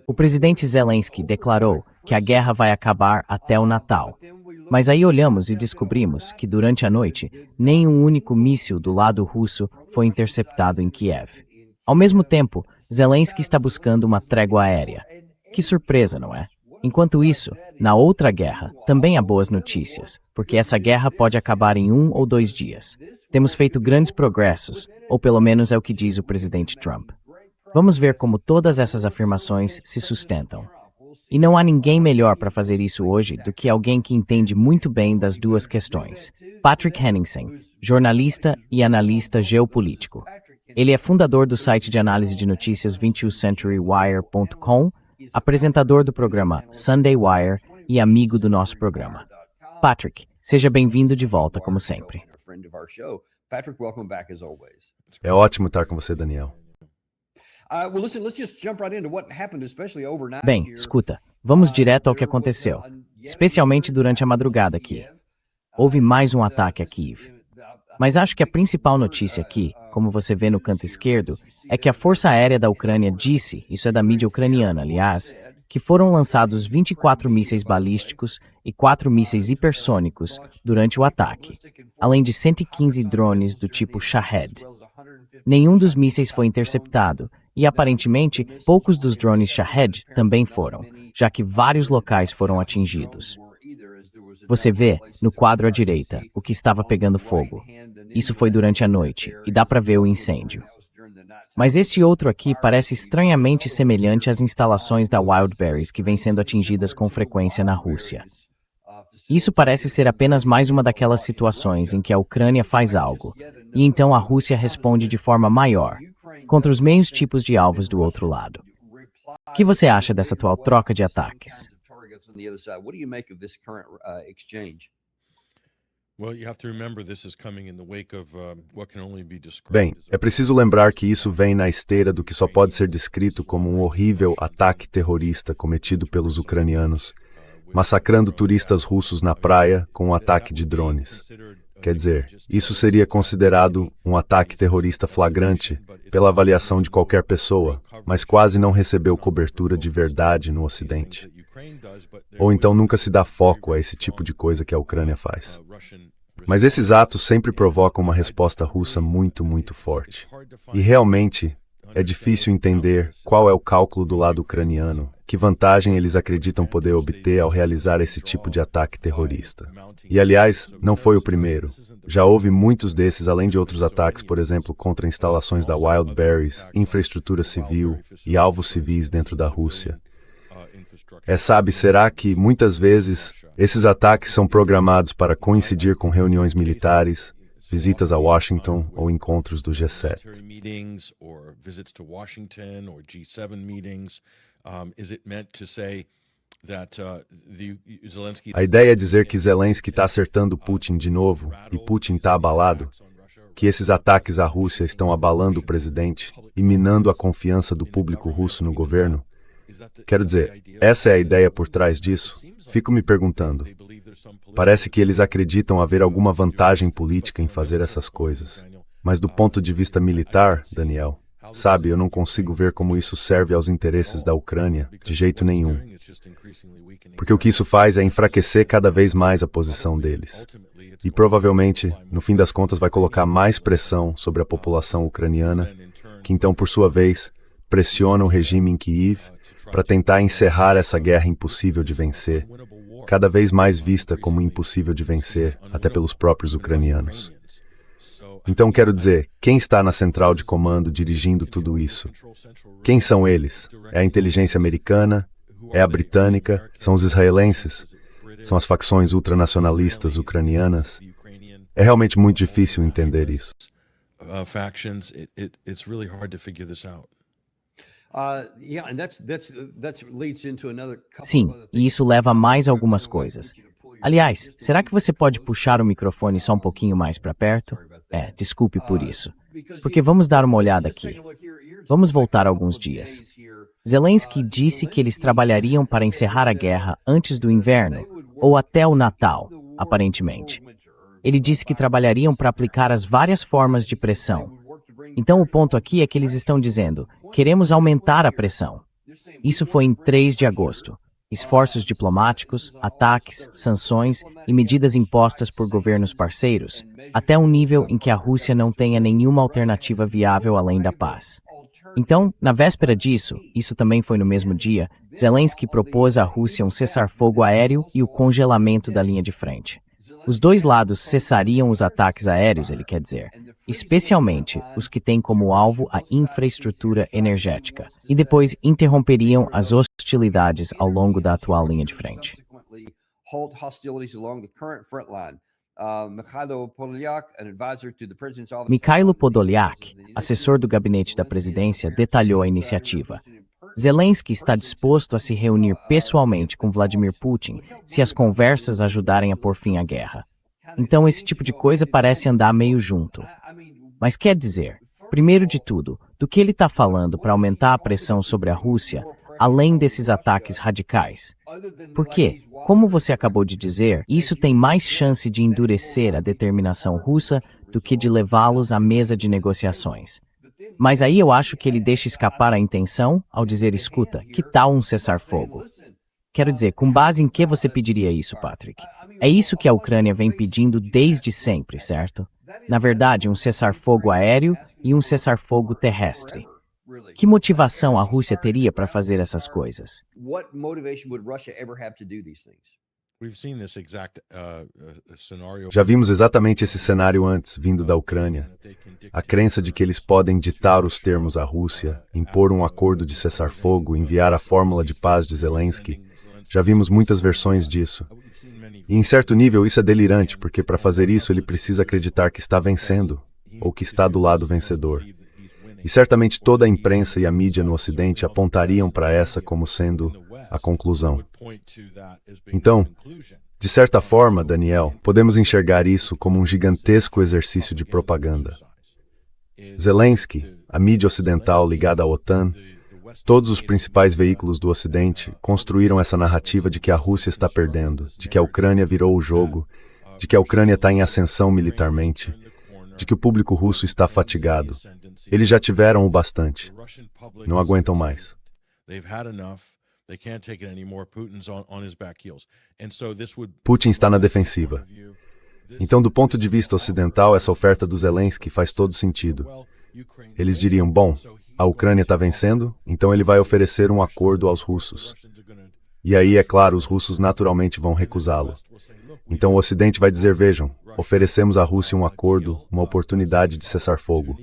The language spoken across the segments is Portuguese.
O presidente Zelensky declarou que a guerra vai acabar até o Natal. Mas aí olhamos e descobrimos que, durante a noite, nem um único míssil do lado russo foi interceptado em Kiev. Ao mesmo tempo, Zelensky está buscando uma trégua aérea. Que surpresa, não é? Enquanto isso, na outra guerra, também há boas notícias, porque essa guerra pode acabar em 1 ou 2 dias. Temos feito grandes progressos, ou pelo menos é o que diz o presidente Trump. Vamos ver como todas essas afirmações se sustentam. E não há ninguém melhor para fazer isso hoje do que alguém que entende muito bem das duas questões. Patrick Henningsen, jornalista e analista geopolítico. Ele é fundador do site de análise de notícias 20thCenturyWire.com, apresentador do programa Sunday Wire e amigo do nosso programa. Patrick, seja bem-vindo de volta, como sempre. É ótimo estar com você, Daniel. Bem, escuta, vamos direto ao que aconteceu, especialmente durante a madrugada aqui. Houve mais um ataque a Kiev. Mas acho que a principal notícia aqui, como você vê no canto esquerdo, é que a Força Aérea da Ucrânia disse, isso é da mídia ucraniana, aliás, que foram lançados 24 mísseis balísticos e 4 mísseis hipersônicos durante o ataque, além de 115 drones do tipo Shahed. Nenhum dos mísseis foi interceptado, e aparentemente poucos dos drones Shahed também foram, já que vários locais foram atingidos. Você vê, no quadro à direita, o que estava pegando fogo. Isso foi durante a noite, e dá para ver o incêndio. Mas esse outro aqui parece estranhamente semelhante às instalações da Wildberries que vêm sendo atingidas com frequência na Rússia. Isso parece ser apenas mais uma daquelas situações em que a Ucrânia faz algo, e então a Rússia responde de forma maior, contra os mesmos tipos de alvos do outro lado. O que você acha dessa atual troca de ataques? Bem, é preciso lembrar que isso vem na esteira do que só pode ser descrito como um horrível ataque terrorista cometido pelos ucranianos, massacrando turistas russos na praia com um ataque de drones. Quer dizer, isso seria considerado um ataque terrorista flagrante pela avaliação de qualquer pessoa, mas quase não recebeu cobertura de verdade no Ocidente. Ou então nunca se dá foco a esse tipo de coisa que a Ucrânia faz. Mas esses atos sempre provocam uma resposta russa muito, muito forte. E realmente é difícil entender qual é o cálculo do lado ucraniano, que vantagem eles acreditam poder obter ao realizar esse tipo de ataque terrorista. E, aliás, não foi o primeiro. Já houve muitos desses, além de outros ataques, por exemplo, contra instalações da Wildberries, infraestrutura civil e alvos civis dentro da Rússia. Será que, muitas vezes, esses ataques são programados para coincidir com reuniões militares, visitas a Washington ou encontros do G7? A ideia é dizer que Zelensky está acertando Putin de novo e Putin está abalado, que esses ataques à Rússia estão abalando o presidente e minando a confiança do público russo no governo? Quero dizer, essa é a ideia por trás disso? Fico me perguntando. Parece que eles acreditam haver alguma vantagem política em fazer essas coisas. Mas do ponto de vista militar, Daniel, sabe, eu não consigo ver como isso serve aos interesses da Ucrânia, de jeito nenhum. Porque o que isso faz é enfraquecer cada vez mais a posição deles. E provavelmente, no fim das contas, vai colocar mais pressão sobre a população ucraniana, que então, por sua vez, pressiona o regime em Kiev para tentar encerrar essa guerra impossível de vencer, cada vez mais vista como impossível de vencer, até pelos próprios ucranianos. Então, quero dizer, quem está na central de comando dirigindo tudo isso? Quem são eles? É a inteligência americana? É a britânica? São os israelenses? São as facções ultranacionalistas ucranianas? É realmente muito difícil entender isso. Sim, e isso leva a mais algumas coisas. Aliás, será que você pode puxar o microfone só um pouquinho mais para perto? Desculpe por isso. Porque vamos dar uma olhada aqui. Vamos voltar alguns dias. Zelensky disse que eles trabalhariam para encerrar a guerra antes do inverno, ou até o Natal, aparentemente. Ele disse que trabalhariam para aplicar as várias formas de pressão, Então o ponto aqui é que eles estão dizendo, queremos aumentar a pressão. Isso foi em 3 de agosto. Esforços diplomáticos, ataques, sanções e medidas impostas por governos parceiros, até um nível em que a Rússia não tenha nenhuma alternativa viável além da paz. Então, na véspera disso, isso também foi no mesmo dia, Zelensky propôs à Rússia um cessar-fogo aéreo e o congelamento da linha de frente. Os dois lados cessariam os ataques aéreos, ele quer dizer, especialmente os que têm como alvo a infraestrutura energética, e depois interromperiam as hostilidades ao longo da atual linha de frente. Mikhailo Podolyak, assessor do gabinete da presidência, detalhou a iniciativa. Zelensky está disposto a se reunir pessoalmente com Vladimir Putin se as conversas ajudarem a pôr fim à guerra. Então esse tipo de coisa parece andar meio junto. Mas quer dizer, primeiro de tudo, do que ele está falando para aumentar a pressão sobre a Rússia, além desses ataques radicais? Porque, como você acabou de dizer, isso tem mais chance de endurecer a determinação russa do que de levá-los à mesa de negociações. Mas aí eu acho que ele deixa escapar a intenção ao dizer, escuta, que tal um cessar-fogo? Quero dizer, com base em que você pediria isso, Patrick? É isso que a Ucrânia vem pedindo desde sempre, certo? Na verdade, um cessar-fogo aéreo e um cessar-fogo terrestre. Que motivação a Rússia teria para fazer essas coisas? Já vimos exatamente esse cenário antes, vindo da Ucrânia. A crença de que eles podem ditar os termos à Rússia, impor um acordo de cessar-fogo, enviar a fórmula de paz de Zelensky. Já vimos muitas versões disso. E em certo nível isso é delirante, porque para fazer isso ele precisa acreditar que está vencendo, ou que está do lado vencedor. E certamente toda a imprensa e a mídia no Ocidente apontariam para essa como sendo a conclusão. Então, de certa forma, Daniel, podemos enxergar isso como um gigantesco exercício de propaganda. Zelensky, a mídia ocidental ligada à OTAN, todos os principais veículos do Ocidente construíram essa narrativa de que a Rússia está perdendo, de que a Ucrânia virou o jogo, de que a Ucrânia está em ascensão militarmente, de que o público russo está fatigado. Eles já tiveram o bastante. Não aguentam mais. Putin está na defensiva. Então, do ponto de vista ocidental, essa oferta do Zelensky faz todo sentido. Eles diriam, bom, a Ucrânia está vencendo, então ele vai oferecer um acordo aos russos. E aí, é claro, os russos naturalmente vão recusá-lo. Então o Ocidente vai dizer, vejam, oferecemos à Rússia um acordo, uma oportunidade de cessar fogo.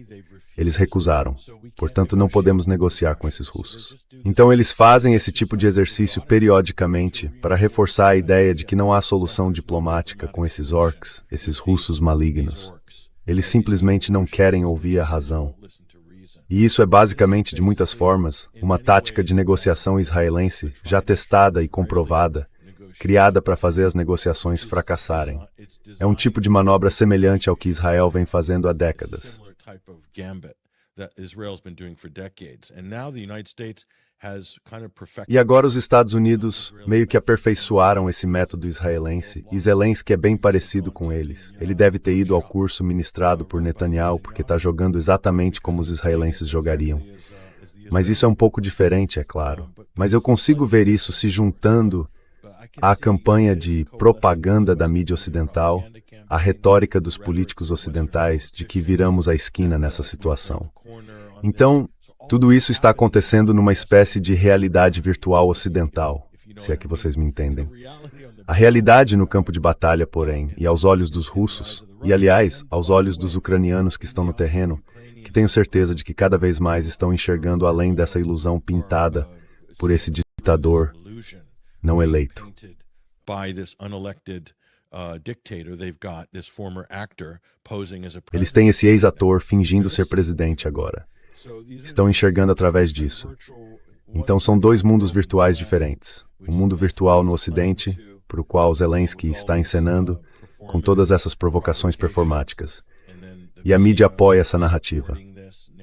Eles recusaram, portanto não podemos negociar com esses russos. Então eles fazem esse tipo de exercício periodicamente para reforçar a ideia de que não há solução diplomática com esses orcs, esses russos malignos. Eles simplesmente não querem ouvir a razão. E isso é basicamente, de muitas formas, uma tática de negociação israelense já testada e comprovada, criada para fazer as negociações fracassarem. É um tipo de manobra semelhante ao que Israel vem fazendo há décadas. E agora os Estados Unidos meio que aperfeiçoaram esse método israelense, e Zelensky é bem parecido com eles. Ele deve ter ido ao curso ministrado por Netanyahu porque está jogando exatamente como os israelenses jogariam. Mas isso é um pouco diferente, é claro. Mas eu consigo ver isso se juntando à campanha de propaganda da mídia ocidental, à retórica dos políticos ocidentais de que viramos a esquina nessa situação. Então, tudo isso está acontecendo numa espécie de realidade virtual ocidental, se é que vocês me entendem. A realidade no campo de batalha, porém, e aos olhos dos russos, e aliás, aos olhos dos ucranianos que estão no terreno, que tenho certeza de que cada vez mais estão enxergando além dessa ilusão pintada por esse ditador não eleito. Eles têm esse ex-ator fingindo ser presidente agora. Estão enxergando através disso. Então são dois mundos virtuais diferentes. O mundo virtual no Ocidente, para o qual Zelensky está encenando, com todas essas provocações performáticas. E a mídia apoia essa narrativa.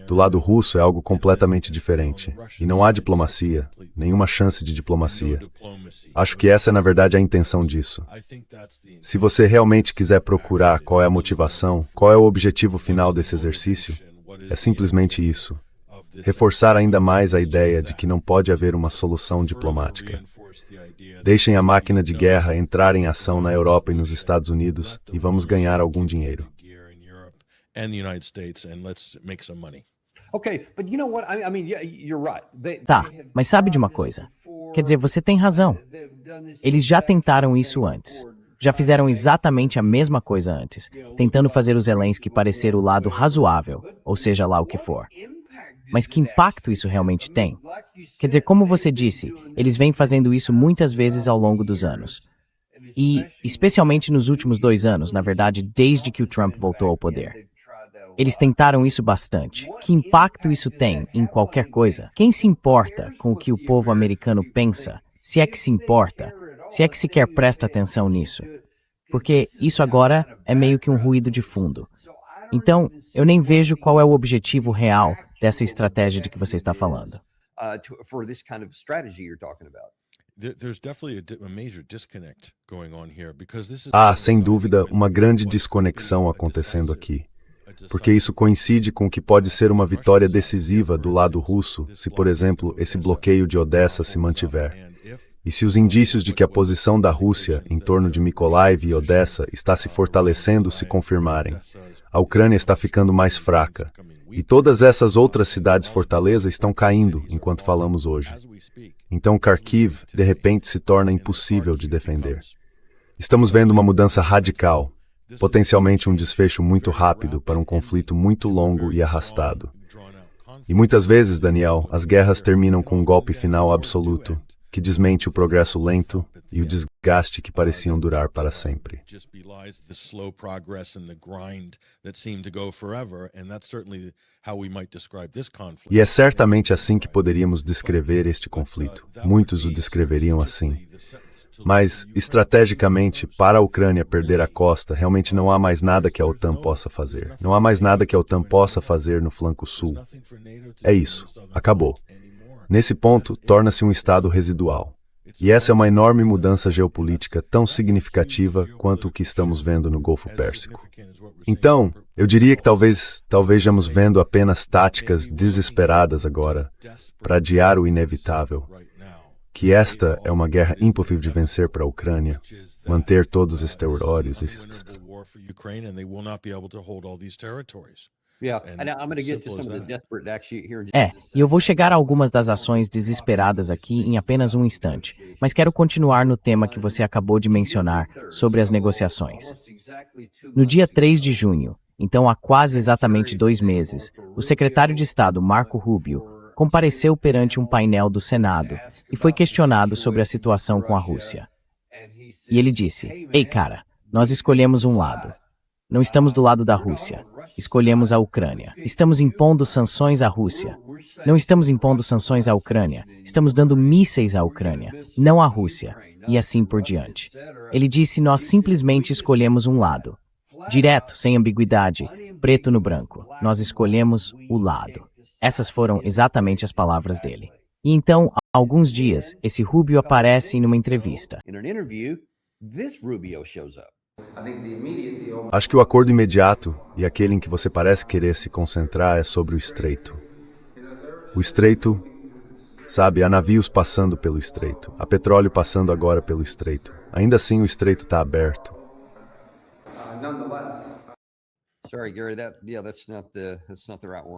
Do lado russo é algo completamente diferente. E não há diplomacia, nenhuma chance de diplomacia. Acho que essa é, na verdade, a intenção disso. Se você realmente quiser procurar qual é a motivação, qual é o objetivo final desse exercício, é simplesmente isso. Reforçar ainda mais a ideia de que não pode haver uma solução diplomática. Deixem a máquina de guerra entrar em ação na Europa e nos Estados Unidos e vamos ganhar algum dinheiro. Tá, mas sabe de uma coisa? Quer dizer, você tem razão. Eles já tentaram isso antes. Já fizeram exatamente a mesma coisa antes, tentando fazer o Zelensky parecer o lado razoável, ou seja lá o que for. Mas que impacto isso realmente tem? Quer dizer, como você disse, eles vêm fazendo isso muitas vezes ao longo dos anos. E, especialmente nos últimos 2 anos, na verdade, desde que o Trump voltou ao poder. Eles tentaram isso bastante. Que impacto isso tem em qualquer coisa? Quem se importa com o que o povo americano pensa? Se é que se importa? Se é que sequer presta atenção nisso? Porque isso agora é meio que um ruído de fundo. Então, eu nem vejo qual é o objetivo real dessa estratégia de que você está falando. Há, sem dúvida, uma grande desconexão acontecendo aqui. Porque isso coincide com o que pode ser uma vitória decisiva do lado russo, se, por exemplo, esse bloqueio de Odessa se mantiver. E se os indícios de que a posição da Rússia em torno de Mykolaiv e Odessa está se fortalecendo se confirmarem, a Ucrânia está ficando mais fraca. E todas essas outras cidades-fortaleza estão caindo enquanto falamos hoje. Então Kharkiv, de repente, se torna impossível de defender. Estamos vendo uma mudança radical, potencialmente um desfecho muito rápido para um conflito muito longo e arrastado. E muitas vezes, Daniel, as guerras terminam com um golpe final absoluto, que desmente o progresso lento e o desgaste que pareciam durar para sempre. E é certamente assim que poderíamos descrever este conflito. Muitos o descreveriam assim. Mas, estrategicamente, para a Ucrânia perder a costa, realmente não há mais nada que a OTAN possa fazer. Não há mais nada que a OTAN possa fazer no flanco sul. É isso. Acabou. Nesse ponto, torna-se um estado residual. E essa é uma enorme mudança geopolítica tão significativa quanto o que estamos vendo no Golfo Pérsico. Então, eu diria que talvez estejamos vendo apenas táticas desesperadas agora para adiar o inevitável. Que esta é uma guerra impossível de vencer para a Ucrânia, manter todos esses territórios. E eu vou chegar a algumas das ações desesperadas aqui em apenas um instante, mas quero continuar no tema que você acabou de mencionar sobre as negociações. No dia 3 de junho, então há quase exatamente 2 meses, o secretário de Estado, Marco Rubio, compareceu perante um painel do Senado e foi questionado sobre a situação com a Rússia. E ele disse: "Ei, cara, nós escolhemos um lado. Não estamos do lado da Rússia. Escolhemos a Ucrânia. Estamos impondo sanções à Rússia. Não estamos impondo sanções à Ucrânia. Estamos dando mísseis à Ucrânia, não à Rússia." E assim por diante. Ele disse: "Nós simplesmente escolhemos um lado. Direto, sem ambiguidade, preto no branco. Nós escolhemos o lado." Essas foram exatamente as palavras dele. E então, há alguns dias, esse Rubio aparece em uma entrevista. Acho que o acordo imediato, e aquele em que você parece querer se concentrar, é sobre o estreito. O estreito, sabe, há navios passando pelo estreito, há petróleo passando agora pelo estreito. Ainda assim, o estreito está aberto.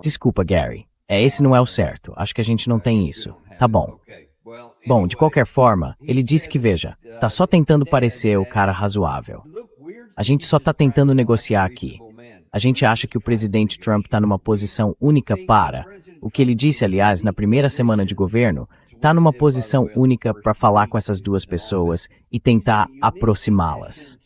Desculpa, Gary. Esse não é o certo. Acho que a gente não tem isso. Tá bom. Bom, de qualquer forma, ele disse que, veja, tá só tentando parecer o cara razoável. A gente só tá tentando negociar aqui. A gente acha que o presidente Trump tá numa posição única para... O que ele disse, aliás, na primeira semana de governo, tá numa posição única para falar com essas duas pessoas e tentar aproximá-las.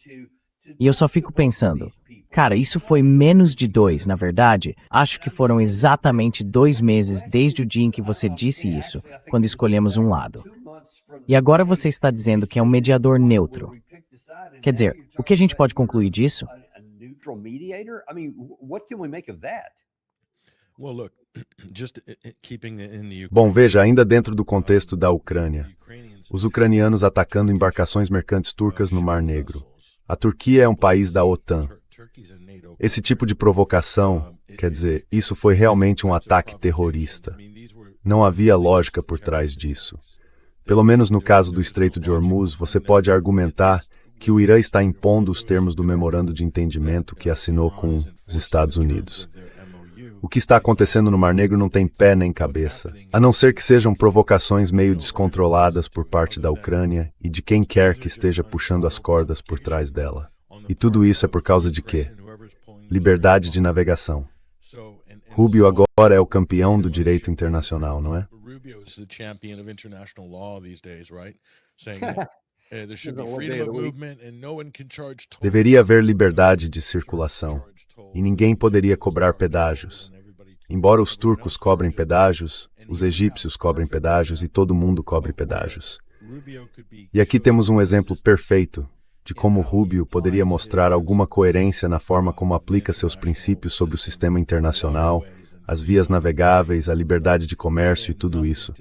E eu só fico pensando, cara, isso foi menos de 2, na verdade. Acho que foram exatamente 2 meses desde o dia em que você disse isso, quando escolhemos um lado. E agora você está dizendo que é um mediador neutro. Quer dizer, o que a gente pode concluir disso? Bom, veja, ainda dentro do contexto da Ucrânia, os ucranianos atacando embarcações mercantes turcas no Mar Negro. A Turquia é um país da OTAN. Esse tipo de provocação, quer dizer, isso foi realmente um ataque terrorista. Não havia lógica por trás disso. Pelo menos no caso do Estreito de Hormuz, você pode argumentar que o Irã está impondo os termos do memorando de entendimento que assinou com os Estados Unidos. O que está acontecendo no Mar Negro não tem pé nem cabeça, a não ser que sejam provocações meio descontroladas por parte da Ucrânia e de quem quer que esteja puxando as cordas por trás dela. E tudo isso é por causa de quê? Liberdade de navegação. Rubio agora é o campeão do direito internacional, não é? Deveria haver liberdade de circulação, e ninguém poderia cobrar pedágios. Embora os turcos cobrem pedágios, os egípcios cobrem pedágios e todo mundo cobre pedágios. E aqui temos um exemplo perfeito de como Rubio poderia mostrar alguma coerência na forma como aplica seus princípios sobre o sistema internacional, as vias navegáveis, a liberdade de comércio e tudo isso.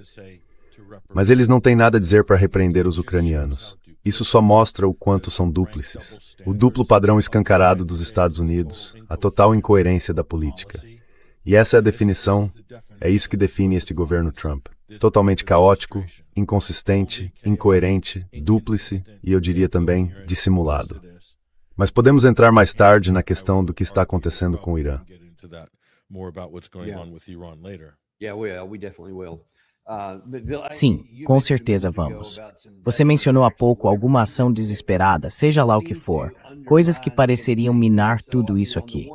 Mas eles não têm nada a dizer para repreender os ucranianos. Isso só mostra o quanto são dúplices. O duplo padrão escancarado dos Estados Unidos, a total incoerência da política. E essa é a definição, é isso que define este governo Trump. Totalmente caótico, inconsistente, incoerente, dúplice e eu diria também dissimulado. Mas podemos entrar mais tarde na questão do que está acontecendo com o Irã. Sim, com certeza vamos. Você mencionou há pouco alguma ação desesperada, seja lá o que for, coisas que pareceriam minar tudo isso aqui.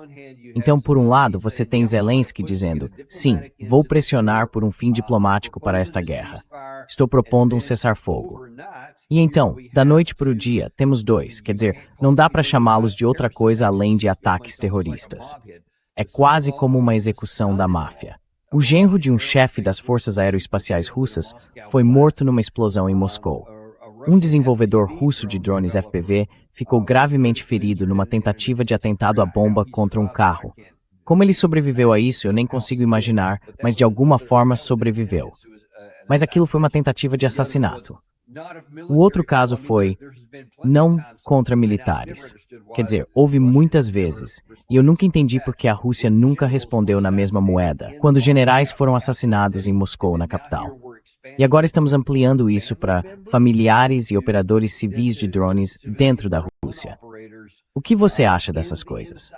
Então, por um lado, você tem Zelensky dizendo, sim, vou pressionar por um fim diplomático para esta guerra. Estou propondo um cessar-fogo. E então, da noite para o dia, temos dois, quer dizer, não dá para chamá-los de outra coisa além de ataques terroristas. É quase como uma execução da máfia. O genro de um chefe das forças aeroespaciais russas foi morto numa explosão em Moscou. Um desenvolvedor russo de drones FPV ficou gravemente ferido numa tentativa de atentado à bomba contra um carro. Como ele sobreviveu a isso, eu nem consigo imaginar, mas de alguma forma sobreviveu. Mas aquilo foi uma tentativa de assassinato. O outro caso foi não contra militares. Quer dizer, houve muitas vezes, e eu nunca entendi por que a Rússia nunca respondeu na mesma moeda, quando generais foram assassinados em Moscou, na capital. E agora estamos ampliando isso para familiares e operadores civis de drones dentro da Rússia. O que você acha dessas coisas?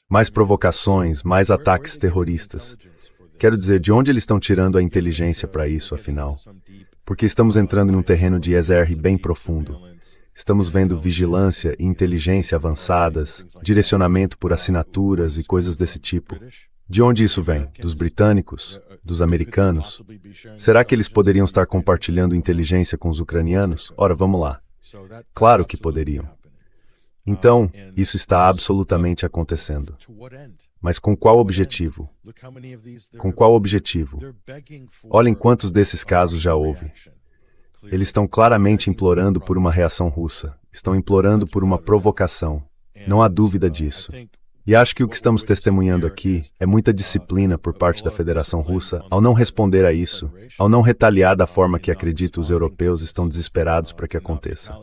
Mais provocações, mais ataques terroristas. Quero dizer, de onde eles estão tirando a inteligência para isso, afinal? Porque estamos entrando em um terreno de ESR bem profundo. Estamos vendo vigilância e inteligência avançadas, direcionamento por assinaturas e coisas desse tipo. De onde isso vem? Dos britânicos? Dos americanos? Será que eles poderiam estar compartilhando inteligência com os ucranianos? Ora, vamos lá. Claro que poderiam. Então, isso está absolutamente acontecendo. Mas com qual objetivo? Com qual objetivo? Olhem quantos desses casos já houve. Eles estão claramente implorando por uma reação russa. Estão implorando por uma provocação. Não há dúvida disso. E acho que o que estamos testemunhando aqui é muita disciplina por parte da Federação Russa ao não responder a isso, ao não retaliar da forma que acredito os europeus estão desesperados para que aconteça.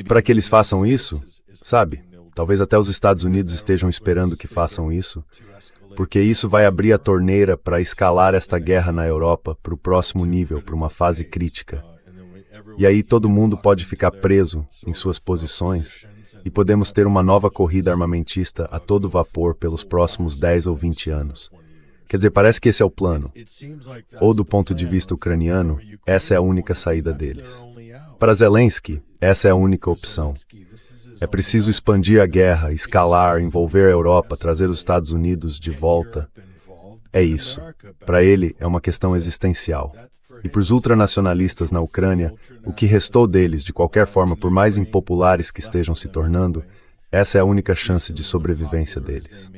Para que eles façam isso, sabe? Talvez até os Estados Unidos estejam esperando que façam isso, porque isso vai abrir a torneira para escalar esta guerra na Europa para o próximo nível, para uma fase crítica. E aí todo mundo pode ficar preso em suas posições e podemos ter uma nova corrida armamentista a todo vapor pelos próximos 10 ou 20 anos. Quer dizer, parece que esse é o plano. Ou do ponto de vista ucraniano, essa é a única saída deles. Para Zelensky, essa é a única opção. É preciso expandir a guerra, escalar, envolver a Europa, trazer os Estados Unidos de volta. É isso. Para ele, é uma questão existencial. E para os ultranacionalistas na Ucrânia, o que restou deles, de qualquer forma, por mais impopulares que estejam se tornando, essa é a única chance de sobrevivência deles.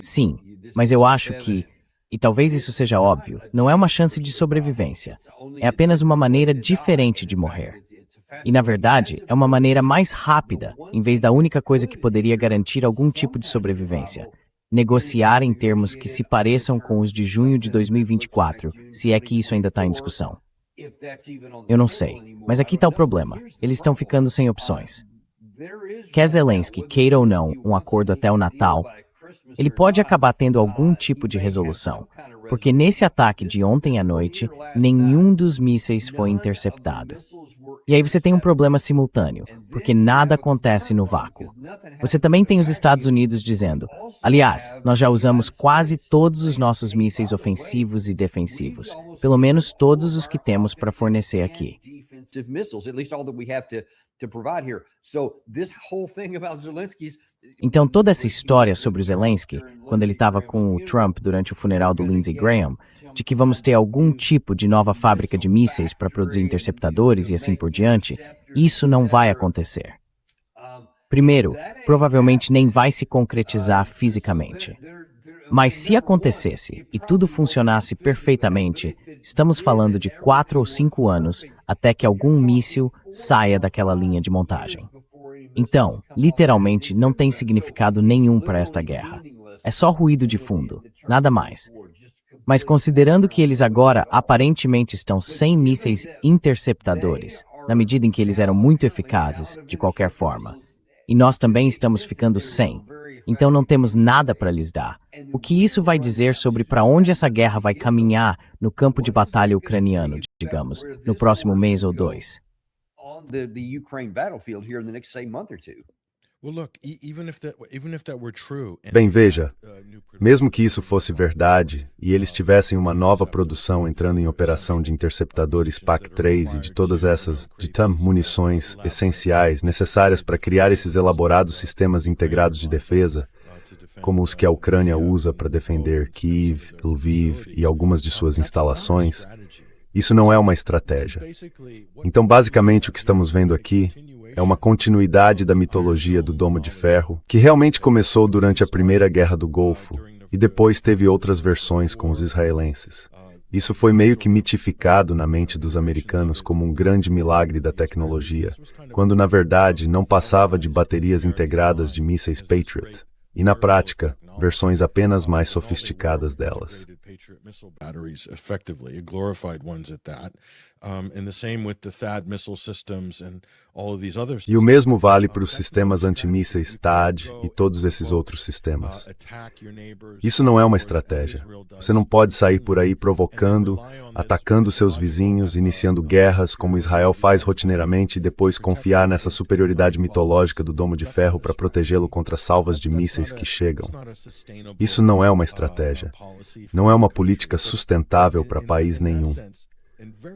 Sim, mas eu acho que, e talvez isso seja óbvio, não é uma chance de sobrevivência. É apenas uma maneira diferente de morrer. E, na verdade, é uma maneira mais rápida, em vez da única coisa que poderia garantir algum tipo de sobrevivência. Negociar em termos que se pareçam com os de junho de 2024, se é que isso ainda está em discussão. Eu não sei, mas aqui está o problema. Eles estão ficando sem opções. Quer Zelensky queira ou não um acordo até o Natal, ele pode acabar tendo algum tipo de resolução, porque nesse ataque de ontem à noite, nenhum dos mísseis foi interceptado. E aí você tem um problema simultâneo, porque nada acontece no vácuo. Você também tem os Estados Unidos dizendo, aliás, nós já usamos quase todos os nossos mísseis ofensivos e defensivos, pelo menos todos os que temos para fornecer aqui. Então toda essa história sobre o Zelensky, quando ele estava com o Trump durante o funeral do Lindsey Graham, de que vamos ter algum tipo de nova fábrica de mísseis para produzir interceptadores e assim por diante, isso não vai acontecer. Primeiro, provavelmente nem vai se concretizar fisicamente. Mas se acontecesse e tudo funcionasse perfeitamente, estamos falando de 4 ou 5 anos até que algum míssil saia daquela linha de montagem. Então, literalmente, não tem significado nenhum para esta guerra. É só ruído de fundo, nada mais. Mas considerando que eles agora aparentemente estão sem mísseis interceptadores, na medida em que eles eram muito eficazes, de qualquer forma, e nós também estamos ficando sem, então não temos nada para lhes dar. O que isso vai dizer sobre para onde essa guerra vai caminhar no campo de batalha ucraniano, digamos, no próximo mês ou 2? Bem, veja, mesmo que isso fosse verdade e eles tivessem uma nova produção entrando em operação de interceptadores PAC-3 e de todas essas munições essenciais necessárias para criar esses elaborados sistemas integrados de defesa, como os que a Ucrânia usa para defender Kiev, Lviv e algumas de suas instalações, isso não é uma estratégia. Então, basicamente, o que estamos vendo aqui é uma continuidade da mitologia do Domo de Ferro, que realmente começou durante a Primeira Guerra do Golfo e depois teve outras versões com os israelenses. Isso foi meio que mitificado na mente dos americanos como um grande milagre da tecnologia, quando na verdade não passava de baterias integradas de mísseis Patriot, e na prática, versões apenas mais sofisticadas delas. E o mesmo vale para os sistemas antimísseis THAAD e todos esses outros sistemas. Isso não é uma estratégia. Você não pode sair por aí provocando, atacando seus vizinhos, iniciando guerras, como Israel faz rotineiramente, e depois confiar nessa superioridade mitológica do Domo de Ferro para protegê-lo contra salvas de mísseis que chegam. Isso não é uma estratégia. Não é uma política sustentável para país nenhum.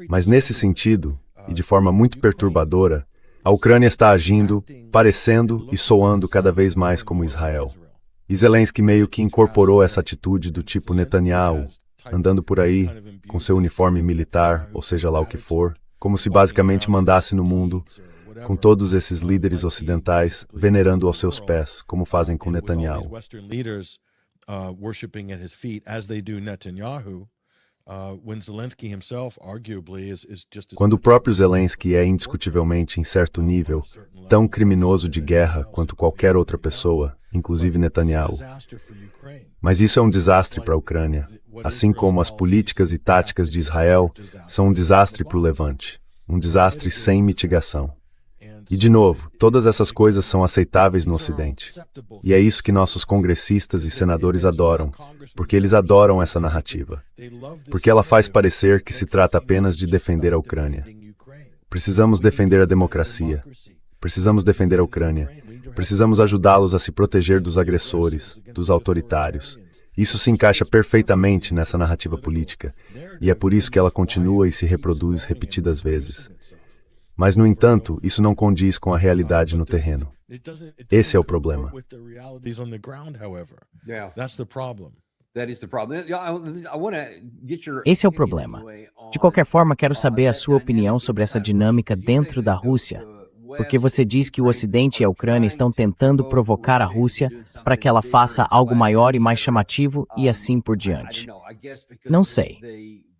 Mas nesse sentido, e de forma muito perturbadora, a Ucrânia está agindo, parecendo e soando cada vez mais como Israel. E Zelensky meio que incorporou essa atitude do tipo Netanyahu, andando por aí, com seu uniforme militar, ou seja lá o que for, como se basicamente mandasse no mundo, com todos esses líderes ocidentais venerando aos seus pés, como fazem com Netanyahu. Quando o próprio Zelensky é indiscutivelmente, em certo nível, tão criminoso de guerra quanto qualquer outra pessoa, inclusive Netanyahu. Mas isso é um desastre para a Ucrânia, assim como as políticas e táticas de Israel são um desastre para o Levante, um desastre sem mitigação. E, de novo, todas essas coisas são aceitáveis no Ocidente. E é isso que nossos congressistas e senadores adoram, porque eles adoram essa narrativa. Porque ela faz parecer que se trata apenas de defender a Ucrânia. Precisamos defender a democracia. Precisamos defender a Ucrânia. Precisamos ajudá-los a se proteger dos agressores, dos autoritários. Isso se encaixa perfeitamente nessa narrativa política, e é por isso que ela continua e se reproduz repetidas vezes. Mas, no entanto, isso não condiz com a realidade no terreno. Esse é o problema. Esse é o problema. De qualquer forma, quero saber a sua opinião sobre essa dinâmica dentro da Rússia, porque você diz que o Ocidente e a Ucrânia estão tentando provocar a Rússia para que ela faça algo maior e mais chamativo e assim por diante. Não sei.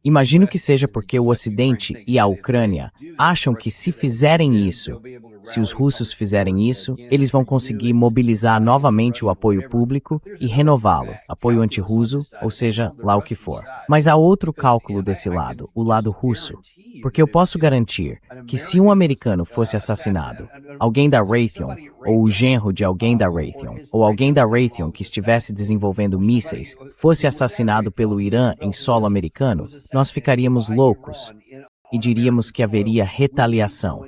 Imagino que seja porque o Ocidente e a Ucrânia acham que se fizerem isso, se os russos fizerem isso, eles vão conseguir mobilizar novamente o apoio público e renová-lo, apoio anti-russo, ou seja, lá o que for. Mas há outro cálculo desse lado, o lado russo. Porque eu posso garantir que se um americano fosse assassinado, alguém da Raytheon, ou o genro de alguém da Raytheon, ou alguém da Raytheon que estivesse desenvolvendo mísseis, fosse assassinado pelo Irã em solo americano, nós ficaríamos loucos e diríamos que haveria retaliação.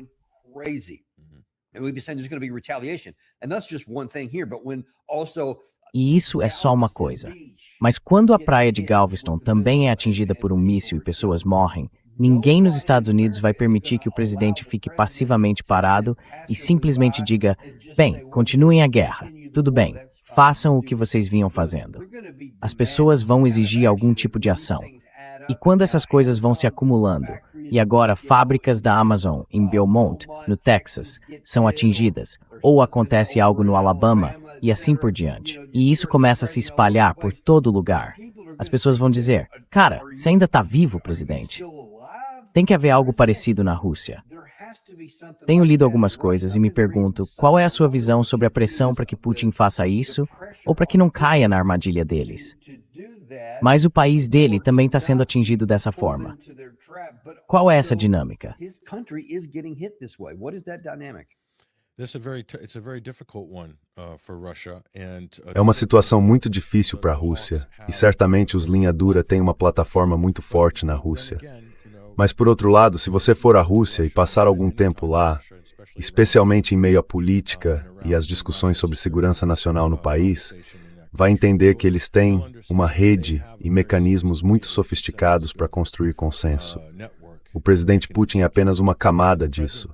E isso é só uma coisa. Mas quando a praia de Galveston também é atingida por um míssil e pessoas morrem, ninguém nos Estados Unidos vai permitir que o presidente fique passivamente parado e simplesmente diga: bem, continuem a guerra, tudo bem, façam o que vocês vinham fazendo. As pessoas vão exigir algum tipo de ação. E quando essas coisas vão se acumulando, e agora fábricas da Amazon em Belmont, no Texas, são atingidas, ou acontece algo no Alabama, e assim por diante. E isso começa a se espalhar por todo lugar. As pessoas vão dizer: cara, você ainda está vivo, presidente? Tem que haver algo parecido na Rússia. Tenho lido algumas coisas e me pergunto qual é a sua visão sobre a pressão para que Putin faça isso ou para que não caia na armadilha deles. Mas o país dele também está sendo atingido dessa forma. Qual é essa dinâmica? É uma situação muito difícil para a Rússia, e certamente os linha dura têm uma plataforma muito forte na Rússia. Mas, por outro lado, se você for à Rússia e passar algum tempo lá, especialmente em meio à política e às discussões sobre segurança nacional no país, vai entender que eles têm uma rede e mecanismos muito sofisticados para construir consenso. O presidente Putin é apenas uma camada disso.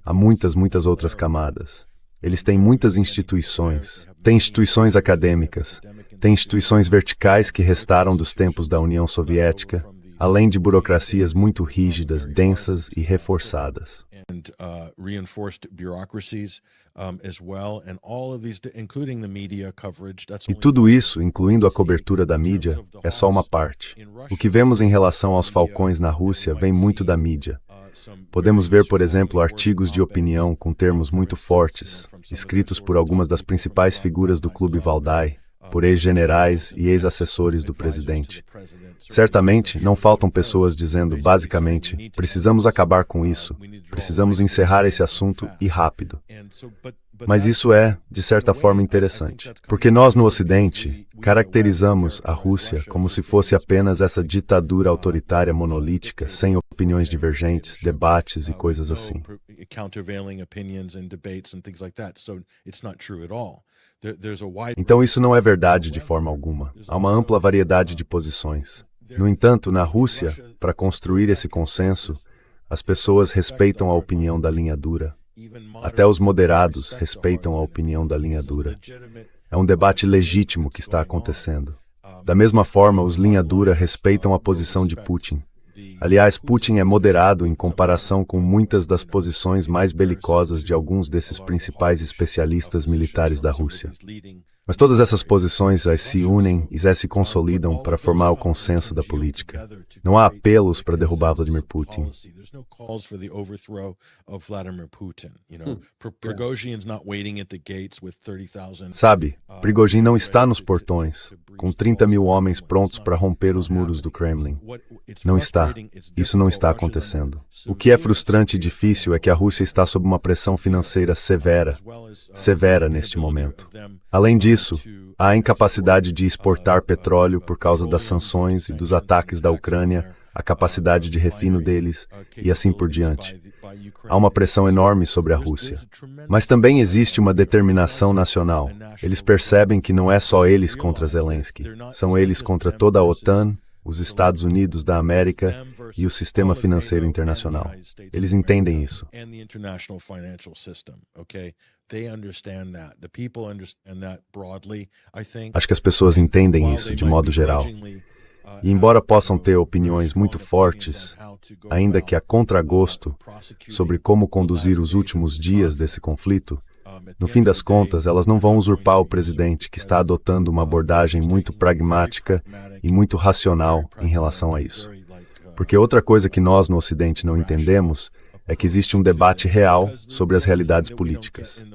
Há muitas outras camadas. Eles têm muitas instituições. Tem instituições acadêmicas. Tem instituições verticais que restaram dos tempos da União Soviética, além de burocracias muito rígidas, densas e reforçadas. E tudo isso, incluindo a cobertura da mídia, é só uma parte. O que vemos em relação aos falcões na Rússia vem muito da mídia. Podemos ver, por exemplo, artigos de opinião com termos muito fortes, escritos por algumas das principais figuras do Clube Valdai, por ex-generais e ex-assessores do presidente. Certamente, não faltam pessoas dizendo, basicamente, precisamos acabar com isso, precisamos encerrar esse assunto e rápido. Mas isso é, de certa forma, interessante, porque nós no Ocidente caracterizamos a Rússia como se fosse apenas essa ditadura autoritária monolítica, sem opiniões divergentes, debates e coisas assim. Então isso não é verdade de forma alguma. Há uma ampla variedade de posições. No entanto, na Rússia, para construir esse consenso, as pessoas respeitam a opinião da linha dura. Até os moderados respeitam a opinião da linha dura. É um debate legítimo que está acontecendo. Da mesma forma, os linha dura respeitam a posição de Putin. Aliás, Putin é moderado em comparação com muitas das posições mais belicosas de alguns desses principais especialistas militares da Rússia. Mas todas essas posições se unem e se consolidam para formar o consenso da política. Não há apelos para derrubar Vladimir Putin. Sabe, Prigozhin não está nos portões, com 30 mil homens prontos para romper os muros do Kremlin. Não está. Isso não está acontecendo. O que é frustrante e difícil é que a Rússia está sob uma pressão financeira severa neste momento. Além disso, há a incapacidade de exportar petróleo por causa das sanções e dos ataques da Ucrânia, a capacidade de refino deles e assim por diante. Há uma pressão enorme sobre a Rússia. Mas também existe uma determinação nacional. Eles percebem que não é só eles contra Zelensky. São eles contra toda a OTAN, os Estados Unidos da América e o sistema financeiro internacional. Eles entendem isso. Acho que as pessoas entendem isso de modo geral. E embora possam ter opiniões muito fortes, ainda que a contragosto, sobre como conduzir os últimos dias desse conflito, No fim das contas, elas não vão usurpar o presidente, que está adotando uma abordagem muito pragmática e muito racional em relação a isso. Porque outra coisa que nós no Ocidente não entendemos é que existe um debate real sobre as realidades políticas.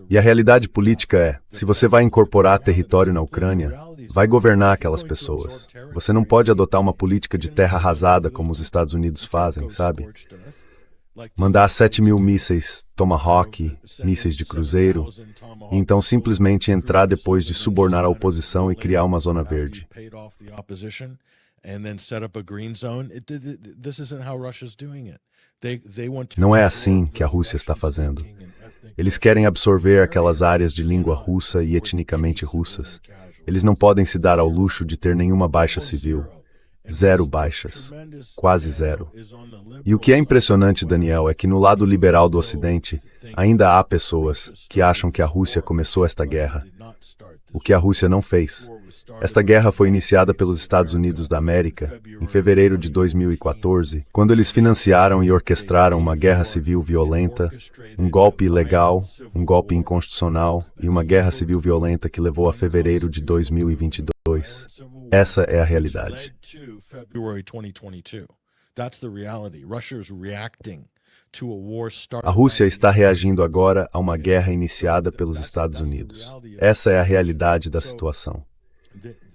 E a realidade política é, se você vai incorporar território na Ucrânia, vai governar aquelas pessoas. Você não pode adotar uma política de terra arrasada como os Estados Unidos fazem, sabe? Mandar 7.000 mísseis Tomahawk, mísseis de cruzeiro, e então simplesmente entrar depois de subornar a oposição e criar uma zona verde. Não é assim que a Rússia está fazendo. Eles querem absorver aquelas áreas de língua russa e etnicamente russas. Eles não podem se dar ao luxo de ter nenhuma baixa civil. 0 baixas. Quase 0. E o que é impressionante, Daniel, é que no lado liberal do Ocidente, ainda há pessoas que acham que a Rússia começou esta guerra. O que a Rússia não fez. Esta guerra foi iniciada pelos Estados Unidos da América em fevereiro de 2014, quando eles financiaram e orquestraram uma guerra civil violenta, um golpe ilegal, um golpe inconstitucional e uma guerra civil violenta que levou a fevereiro de 2022. Essa é a realidade. A Rússia está reagindo agora a uma guerra iniciada pelos Estados Unidos. Essa é a realidade da situação.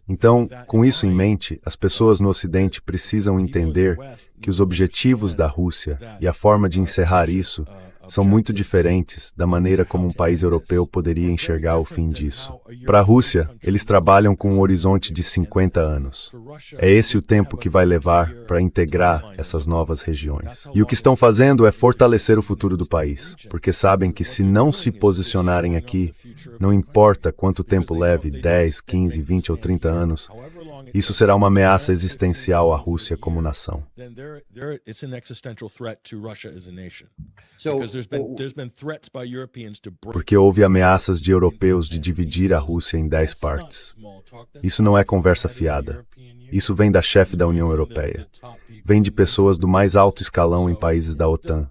Então, com isso em mente, as pessoas no Ocidente precisam entender que os objetivos da Rússia e a forma de encerrar isso são muito diferentes da maneira como um país europeu poderia enxergar o fim disso. Para a Rússia, eles trabalham com um horizonte de 50 anos. É esse o tempo que vai levar para integrar essas novas regiões. E o que estão fazendo é fortalecer o futuro do país, porque sabem que se não se posicionarem aqui, não importa quanto tempo leve, 10, 15, 20 ou 30 anos, isso será uma ameaça existencial à Rússia como nação. Porque houve ameaças de europeus de dividir a Rússia em 10 partes. Isso não é conversa fiada. Isso vem da chefe da União Europeia. Vem de pessoas do mais alto escalão em países da OTAN.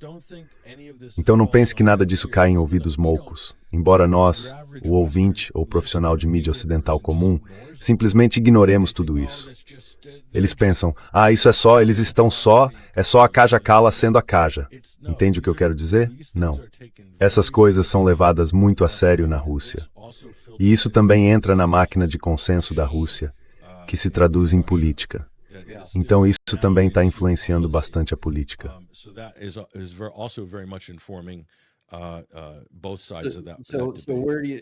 Então não pense que nada disso cai em ouvidos moucos, embora nós, o ouvinte ou profissional de mídia ocidental comum, simplesmente ignoremos tudo isso. Eles pensam, isso é só, eles estão só, é só a Kaja Kallas sendo a Kaja. Entende o que eu quero dizer? Não. Essas coisas são levadas muito a sério na Rússia. E isso também entra na máquina de consenso da Rússia, que se traduz em política. Então isso também está influenciando bastante a política.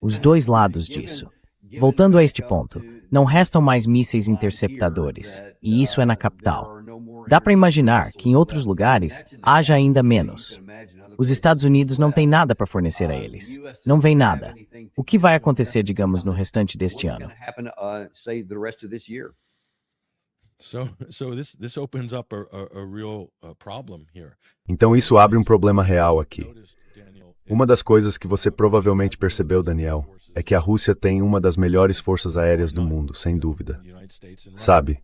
Os dois lados disso. Voltando a este ponto, não restam mais mísseis interceptadores, e isso é na capital. Dá para imaginar que em outros lugares haja ainda menos. Os Estados Unidos não têm nada para fornecer a eles. Não vem nada. O que vai acontecer, digamos, no restante deste ano? Então isso abre um problema real aqui. Uma das coisas que você provavelmente percebeu, Daniel, é que a Rússia tem uma das melhores forças aéreas do mundo, sem dúvida. Sabe,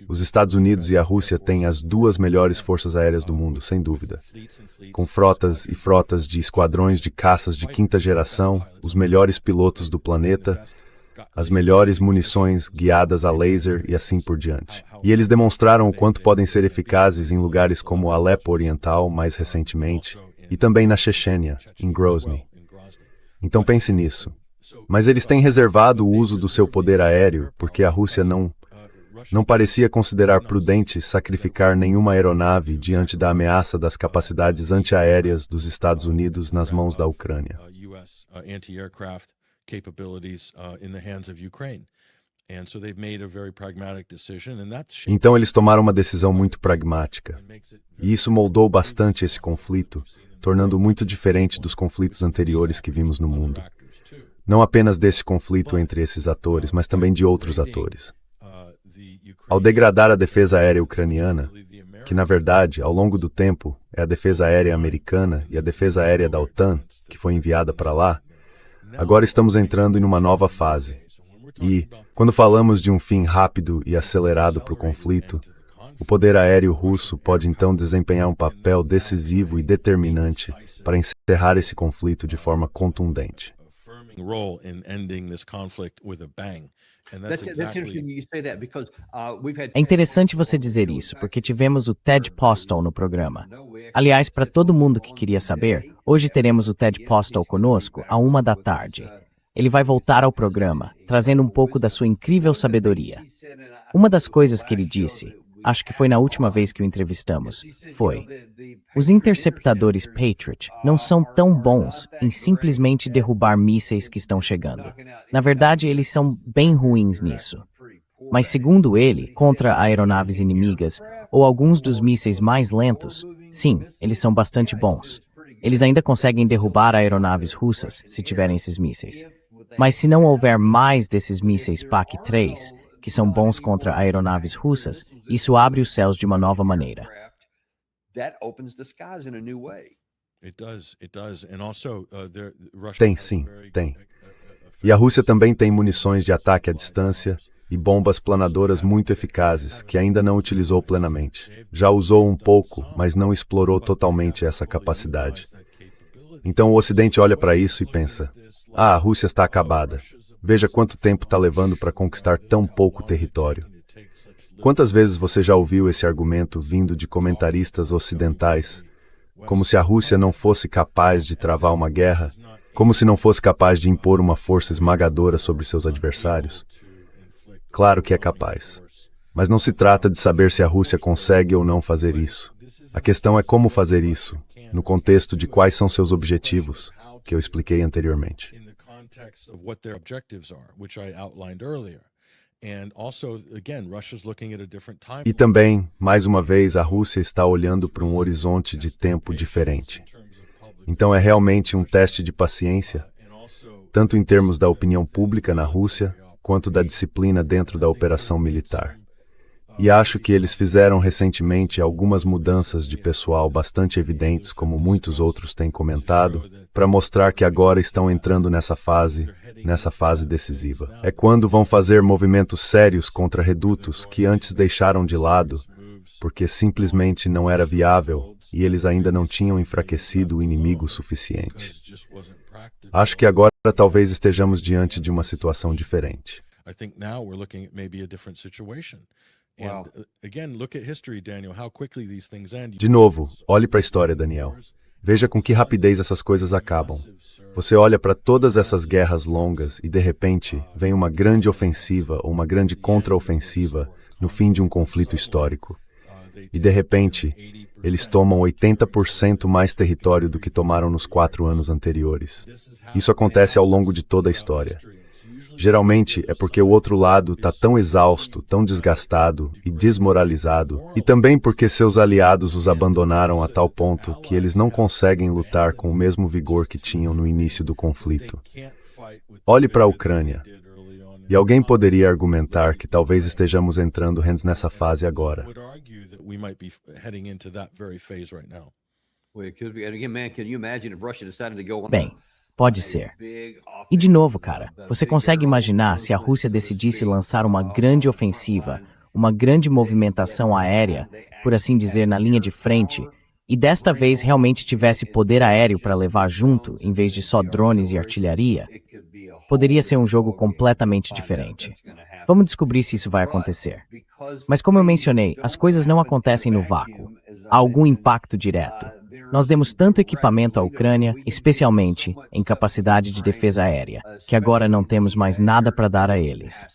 os Estados Unidos e a Rússia têm as 2 melhores forças aéreas do mundo, sem dúvida. Com frotas e frotas de esquadrões de caças de 5ª geração, os melhores pilotos do planeta, as melhores munições guiadas a laser e assim por diante. E eles demonstraram o quanto podem ser eficazes em lugares como Alepo Oriental, mais recentemente, e também na Chechênia, em Grozny. Então pense nisso. Mas eles têm reservado o uso do seu poder aéreo porque a Rússia não parecia considerar prudente sacrificar nenhuma aeronave diante da ameaça das capacidades antiaéreas dos Estados Unidos nas mãos da Ucrânia. Então eles tomaram uma decisão muito pragmática. E isso moldou bastante esse conflito, tornando muito diferente dos conflitos anteriores que vimos no mundo. Não apenas desse conflito entre esses atores, mas também de outros atores. Ao degradar a defesa aérea ucraniana, que na verdade, ao longo do tempo, é a defesa aérea americana e a defesa aérea da OTAN, que foi enviada para lá, agora estamos entrando em uma nova fase. E, quando falamos de um fim rápido e acelerado para o conflito, o poder aéreo russo pode então desempenhar um papel decisivo e determinante para encerrar encerrar esse conflito de forma contundente. Role in ending this conflict with a bang. And that's That's interesting you say that because we've had É interessante você dizer isso, porque tivemos o Ted Postal no programa. Aliás, para todo mundo que queria saber, hoje teremos o Ted Postal conosco à 1 da tarde. Ele vai voltar ao programa, trazendo um pouco da sua incrível sabedoria. Uma das coisas que ele disse, acho que foi na última vez que o entrevistamos, foi: os interceptadores Patriot não são tão bons em simplesmente derrubar mísseis que estão chegando. Na verdade, eles são bem ruins nisso. Mas segundo ele, contra aeronaves inimigas ou alguns dos mísseis mais lentos, sim, eles são bastante bons. Eles ainda conseguem derrubar aeronaves russas se tiverem esses mísseis. Mas se não houver mais desses mísseis PAC-3, que são bons contra aeronaves russas, isso abre os céus de uma nova maneira. that opens the skies in a new way. It does. And also, Russia Tem has sim, very- tem. E a Rússia também tem munições de ataque à distância e bombas planadoras muito eficazes, que ainda não utilizou plenamente. Já usou um pouco, mas não explorou totalmente essa capacidade. Então o Ocidente olha para isso e pensa: ah, a Rússia está acabada. Veja quanto tempo está levando para conquistar tão pouco território. Quantas vezes você já ouviu esse argumento vindo de comentaristas ocidentais, como se a Rússia não fosse capaz de travar uma guerra, como se não fosse capaz de impor uma força esmagadora sobre seus adversários? Claro que é capaz. Mas não se trata de saber se a Rússia consegue ou não fazer isso. A questão é como fazer isso, no contexto de quais são seus objetivos, que eu expliquei anteriormente. in the context of what their objectives are, which I outlined earlier. And also, again, Russia's looking at a different time. E também, mais uma vez, a Rússia está olhando para um horizonte de tempo diferente. Então é realmente um teste de paciência, tanto em termos da opinião pública na Rússia, quanto da disciplina dentro da operação militar. E acho que eles fizeram recentemente algumas mudanças de pessoal bastante evidentes, como muitos outros têm comentado, para mostrar que agora estão entrando nessa fase decisiva. É quando vão fazer movimentos sérios contra redutos que antes deixaram de lado, porque simplesmente não era viável e eles ainda não tinham enfraquecido o inimigo o suficiente. Acho que agora talvez estejamos diante de uma situação diferente. I think now we're looking at maybe a different situation. And again, look at history, Daniel, how quickly these things end. De novo, olhe para a história, Daniel. Veja com que rapidez essas coisas acabam. Você olha para todas essas guerras longas e, de repente, vem uma grande ofensiva ou uma grande contraofensiva no fim de um conflito histórico. E, de repente, eles tomam 80% mais território do que tomaram nos 4 anos anteriores. Isso acontece ao longo de toda a história. Geralmente é porque o outro lado está tão exausto, tão desgastado e desmoralizado, e também porque seus aliados os abandonaram a tal ponto que eles não conseguem lutar com o mesmo vigor que tinham no início do conflito. Olhe para a Ucrânia. E alguém poderia argumentar que talvez estejamos entrando nessa fase agora. Would argue that we might be heading into that very phase right now. Well, it could be. And again, man, can you imagine if Russia decided to go on Bem, pode ser. E de novo, cara, você consegue imaginar se a Rússia decidisse lançar uma grande ofensiva, uma grande movimentação aérea, por assim dizer, na linha de frente, e desta vez realmente tivesse poder aéreo para levar junto, em vez de só drones e artilharia? Poderia ser um jogo completamente diferente. Vamos descobrir se isso vai acontecer. Mas como eu mencionei, as coisas não acontecem no vácuo. Há algum impacto direto. Nós demos tanto equipamento à Ucrânia, especialmente em capacidade de defesa aérea, que agora não temos mais nada para dar a eles.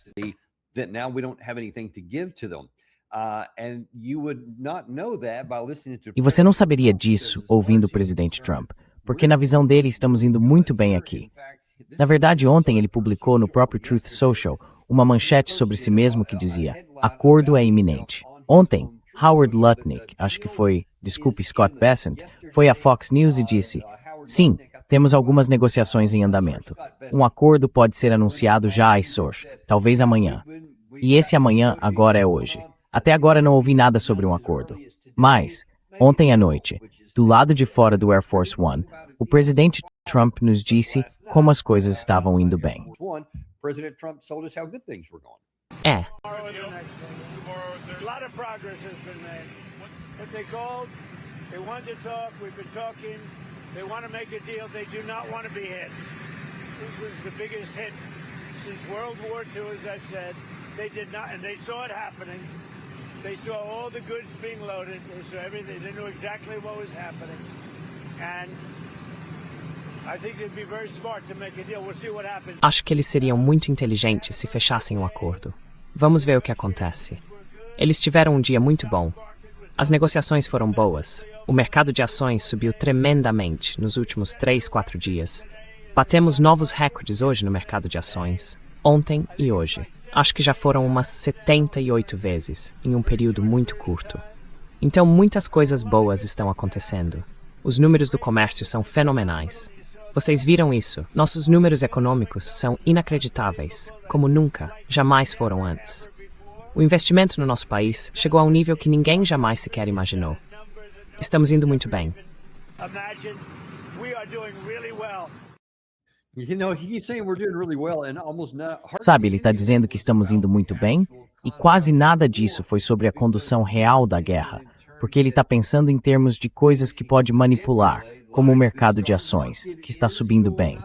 that now we don't have anything to give to them. And you would not know that by listening to E você não saberia disso ouvindo o presidente Trump, porque na visão dele estamos indo muito bem aqui. Na verdade, ontem ele publicou no próprio Truth Social uma manchete sobre si mesmo que dizia: acordo é iminente. Ontem, Howard Lutnick, acho que foi, desculpe, Scott Bessent, foi à Fox News e disse: sim, temos algumas negociações em andamento. Um acordo pode ser anunciado já às Source, talvez amanhã. E esse amanhã agora é hoje. Até agora não ouvi nada sobre um acordo. Mas, ontem à noite, do lado de fora do Air Force One, o presidente Trump nos disse como as coisas estavam indo bem. President Trump told us how good things were going. É, Tomorrow is the next thing. A lot of progress has been made. What they called, they wanted to talk, we've been talking. They want to make a deal. They do not want to be hit. This was the biggest hit since World War II, as I've said. They did not, and they saw it happening. They saw all the goods being loaded. They saw everything. They knew exactly what was happening. And I think they'd be very smart to make a deal. We'll see what happens. Acho que eles seriam muito inteligentes se fechassem um acordo. Vamos ver o que acontece. Eles tiveram um dia muito bom. As negociações foram boas. O mercado de ações subiu tremendamente nos últimos 3, 4 dias. Batemos novos recordes hoje no mercado de ações. Ontem e hoje. Acho que já foram umas 78 vezes, em um período muito curto. Então muitas coisas boas estão acontecendo. Os números do comércio são fenomenais. Vocês viram isso? Nossos números econômicos são inacreditáveis, como nunca, jamais foram antes. O investimento no nosso país chegou a um nível que ninguém jamais sequer imaginou. Estamos indo muito bem. Imagine we are doing really well. You know, he keeps saying we're doing really well and almost not. Sabe, ele está dizendo que estamos indo muito bem e quase nada disso foi sobre a condução real da guerra, porque ele está pensando em termos de coisas que pode manipular, como o mercado de ações, que está subindo bem.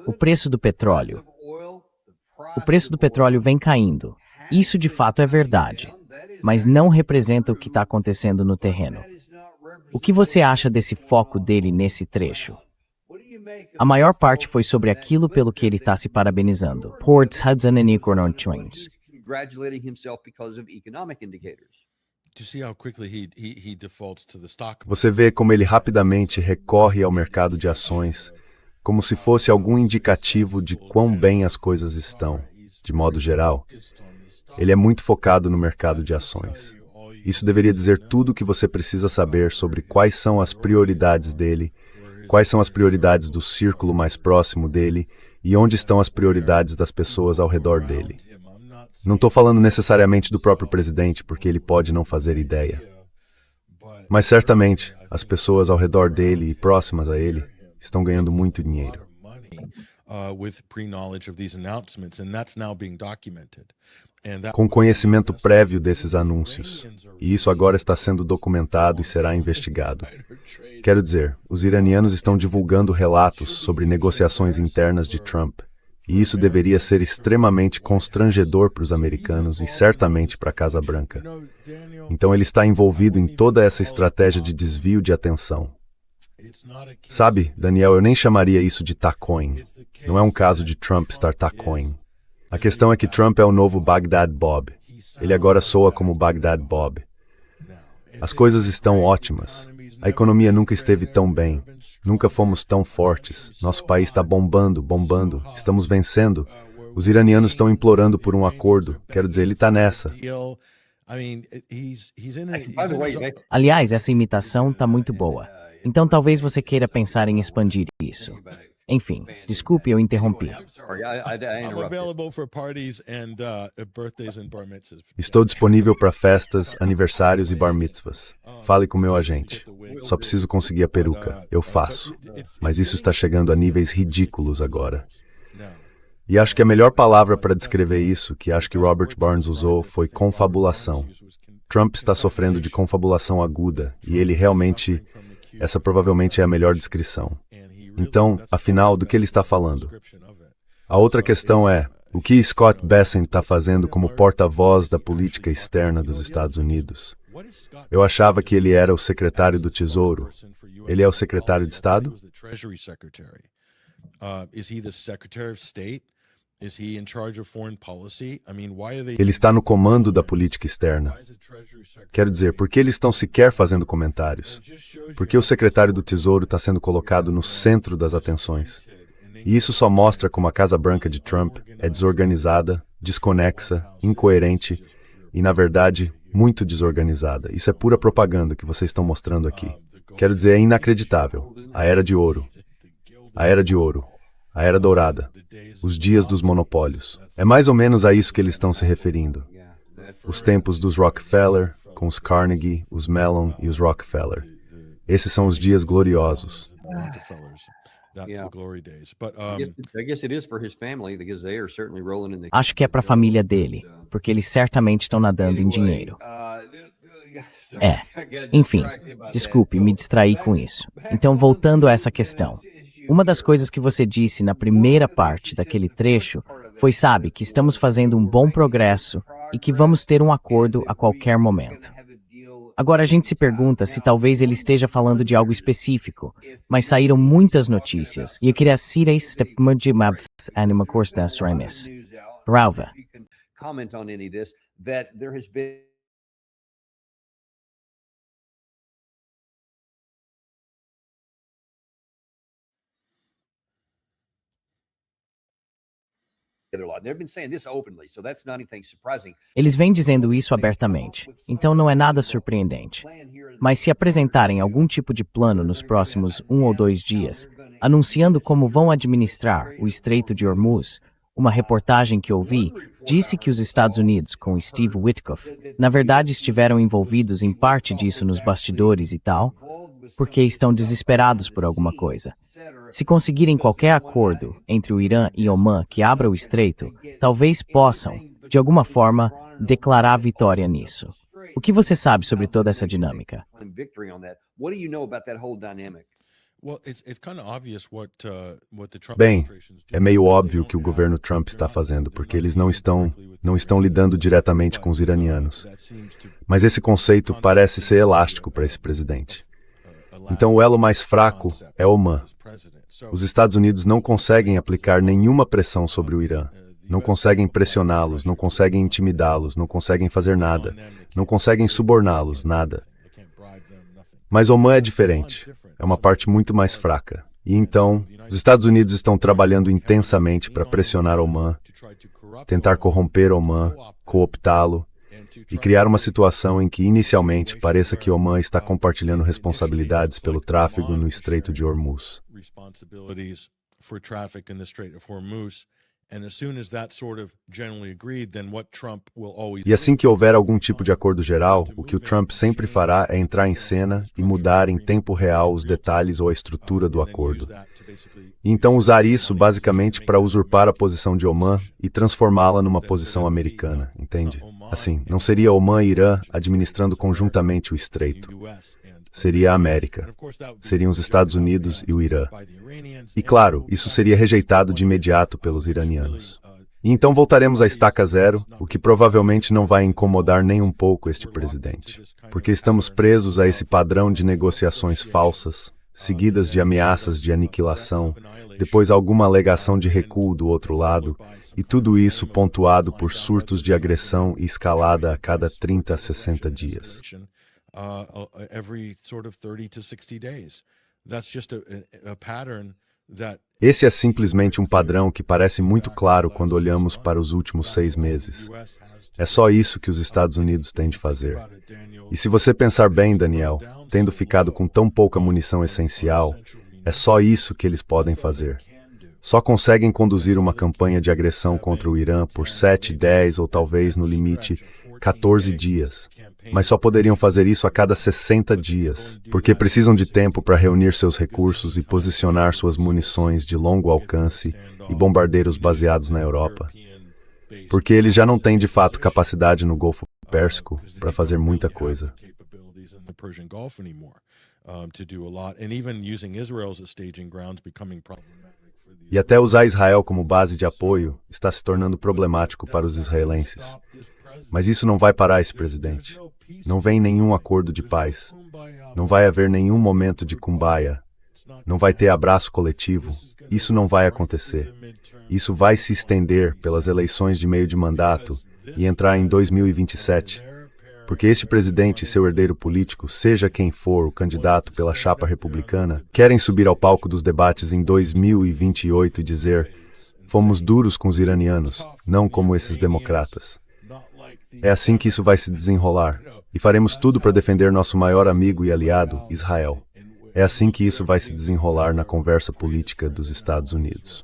O preço do petróleo. O preço do petróleo vem caindo. Isso de fato é verdade, mas não representa o que está acontecendo no terreno. O que você acha desse foco dele nesse trecho? A maior parte foi sobre aquilo pelo que ele está se parabenizando. Ports Hudson and Economic Trends. Congratulating himself because of economic indicators. Do you see how quickly he defaults to the stock? Você vê como ele rapidamente recorre ao mercado de ações, como se fosse algum indicativo de quão bem as coisas estão, de modo geral. Ele é muito focado no mercado de ações. Isso deveria dizer tudo o que você precisa saber sobre quais são as prioridades dele, quais são as prioridades do círculo mais próximo dele e onde estão as prioridades das pessoas ao redor dele. Não estou falando necessariamente do próprio presidente, porque ele pode não fazer ideia. Mas certamente, as pessoas ao redor dele e próximas a ele estão ganhando muito dinheiro. Com conhecimento prévio desses anúncios. E isso agora está sendo documentado e será investigado. Quero dizer, os iranianos estão divulgando relatos sobre negociações internas de Trump. E isso deveria ser extremamente constrangedor para os americanos e certamente para a Casa Branca. Então ele está envolvido em toda essa estratégia de desvio de atenção. Sabe, Daniel, eu nem chamaria isso de tacoin. Não é um caso de Trump estar tacoin. A questão é que Trump é o novo Baghdad Bob. Ele agora soa como Baghdad Bob. As coisas estão ótimas. A economia nunca esteve tão bem. Nunca fomos tão fortes. Nosso país está bombando, bombando. Estamos vencendo. Os iranianos estão implorando por um acordo. Quero dizer, ele está nessa. Aliás, essa imitação está muito boa. Então talvez você queira pensar em expandir isso. Enfim, desculpe, eu interrompi. Estou disponível para festas, aniversários e bar mitzvahs. Fale com meu agente. Só preciso conseguir a peruca. Eu faço. Mas isso está chegando a níveis ridículos agora. E acho que a melhor palavra para descrever isso, que acho que Robert Barnes usou, foi confabulação. Trump está sofrendo de confabulação aguda, e ele realmente... Essa provavelmente é a melhor descrição. Então, afinal, do que ele está falando? A outra questão é, o que Scott Bessent está fazendo como porta-voz da política externa dos Estados Unidos? Eu achava que ele era o secretário do Tesouro. Ele é o secretário de Estado? Ele está no comando da política externa. Quero dizer, por que eles estão sequer fazendo comentários? Porque o secretário do Tesouro está sendo colocado no centro das atenções. E isso só mostra como a Casa Branca de Trump é desorganizada, desconexa, incoerente e, na verdade, muito desorganizada. Isso é pura propaganda que vocês estão mostrando aqui. Quero dizer, é inacreditável. A Era de Ouro. A Era de Ouro. A Era Dourada, os dias dos monopólios. É mais ou menos a isso que eles estão se referindo. Os tempos dos Rockefeller, com os Carnegie, os Mellon e os Rockefeller. Esses são os dias gloriosos. Acho que é para a família dele, porque eles certamente estão nadando em dinheiro. Enfim, desculpe, me distraí com isso. Então, voltando a essa questão. Uma das coisas que você disse na primeira parte daquele trecho foi, sabe, que estamos fazendo um bom progresso e que vamos ter um acordo a qualquer momento. Agora a gente se pergunta se talvez ele esteja falando de algo específico, mas saíram muitas notícias e eu queria Rauva. Comment on any of this, that there has been they've been saying this openly, so that's not anything surprising. Eles vêm dizendo isso abertamente, então não é nada surpreendente. Mas se apresentarem algum tipo de plano nos próximos 1 ou 2 dias, anunciando como vão administrar o Estreito de Hormuz, uma reportagem que ouvi disse que os Estados Unidos, com Steve Witkoff, na verdade estiveram envolvidos em parte disso nos bastidores e tal, porque estão desesperados por alguma coisa. Se conseguirem qualquer acordo entre o Irã e Omã que abra o estreito, talvez possam, de alguma forma, declarar vitória nisso. O que você sabe sobre toda essa dinâmica? Bem, é meio óbvio o que o governo Trump está fazendo, porque eles não estão lidando diretamente com os iranianos. Mas esse conceito parece ser elástico para esse presidente. Então o elo mais fraco é Omã. Os Estados Unidos não conseguem aplicar nenhuma pressão sobre o Irã. Não conseguem pressioná-los, não conseguem intimidá-los, não conseguem fazer nada. Não conseguem suborná-los, nada. Mas Omã é diferente. É uma parte muito mais fraca. E então, os Estados Unidos estão trabalhando intensamente para pressionar Omã, tentar corromper Omã, cooptá-lo e criar uma situação em que inicialmente pareça que Omã está compartilhando responsabilidades pelo tráfego no Estreito de Hormuz. E assim que houver algum tipo de acordo geral, o que o Trump sempre fará é entrar em cena e mudar em tempo real os detalhes ou a estrutura do acordo. E então usar isso basicamente para usurpar a posição de Omã e transformá-la numa posição americana, entende? Assim, não seria Omã e Irã administrando conjuntamente o estreito. Seria a América. Seriam os Estados Unidos e o Irã. E claro, isso seria rejeitado de imediato pelos iranianos. E então voltaremos à estaca zero, o que provavelmente não vai incomodar nem um pouco este presidente. Porque estamos presos a esse padrão de negociações falsas, seguidas de ameaças de aniquilação, depois alguma alegação de recuo do outro lado, e tudo isso pontuado por surtos de agressão e escalada a cada 30 a 60 dias. Esse é simplesmente um padrão que parece muito claro quando olhamos para os últimos 6 meses. É só isso que os Estados Unidos têm de fazer. E se você pensar bem, Daniel, tendo ficado com tão pouca munição essencial, é só isso que eles podem fazer. Só conseguem conduzir uma campanha de agressão contra o Irã por 7, 10 ou talvez, no limite, 14 dias. Mas só poderiam fazer isso a cada 60 dias, porque precisam de tempo para reunir seus recursos e posicionar suas munições de longo alcance e bombardeiros baseados na Europa. Porque eles já não têm de fato capacidade no Golfo Pérsico para fazer muita coisa. E até usar Israel como base de apoio está se tornando problemático para os israelenses. Mas isso não vai parar esse presidente. Não vem nenhum acordo de paz. Não vai haver nenhum momento de kumbaya. Não vai ter abraço coletivo. Isso não vai acontecer. Isso vai se estender pelas eleições de meio de mandato e entrar em 2027. Porque este presidente e seu herdeiro político, seja quem for o candidato pela chapa republicana, querem subir ao palco dos debates em 2028 e dizer: fomos duros com os iranianos, não como esses democratas. É assim que isso vai se desenrolar. E faremos tudo para defender nosso maior amigo e aliado, Israel. É assim que isso vai se desenrolar na conversa política dos Estados Unidos.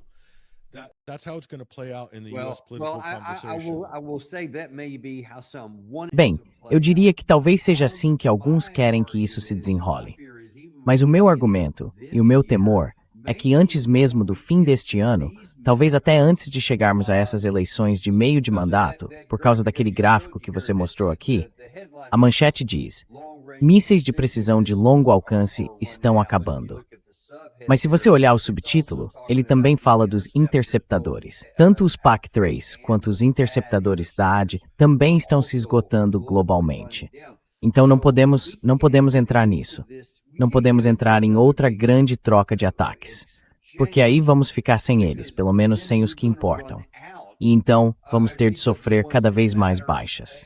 Bem, eu diria que talvez seja assim que alguns querem que isso se desenrole. Mas o meu argumento e o meu temor é que antes mesmo do fim deste ano, talvez até antes de chegarmos a essas eleições de meio de mandato, por causa daquele gráfico que você mostrou aqui, A manchete diz: mísseis de precisão de longo alcance estão acabando. Mas se você olhar o subtítulo, ele também fala dos interceptadores. Tanto os PAC-3 quanto os interceptadores THAAD também estão se esgotando globalmente. Então não podemos entrar nisso. Não podemos entrar em outra grande troca de ataques. Porque aí vamos ficar sem eles, pelo menos sem os que importam. E então vamos ter de sofrer cada vez mais baixas.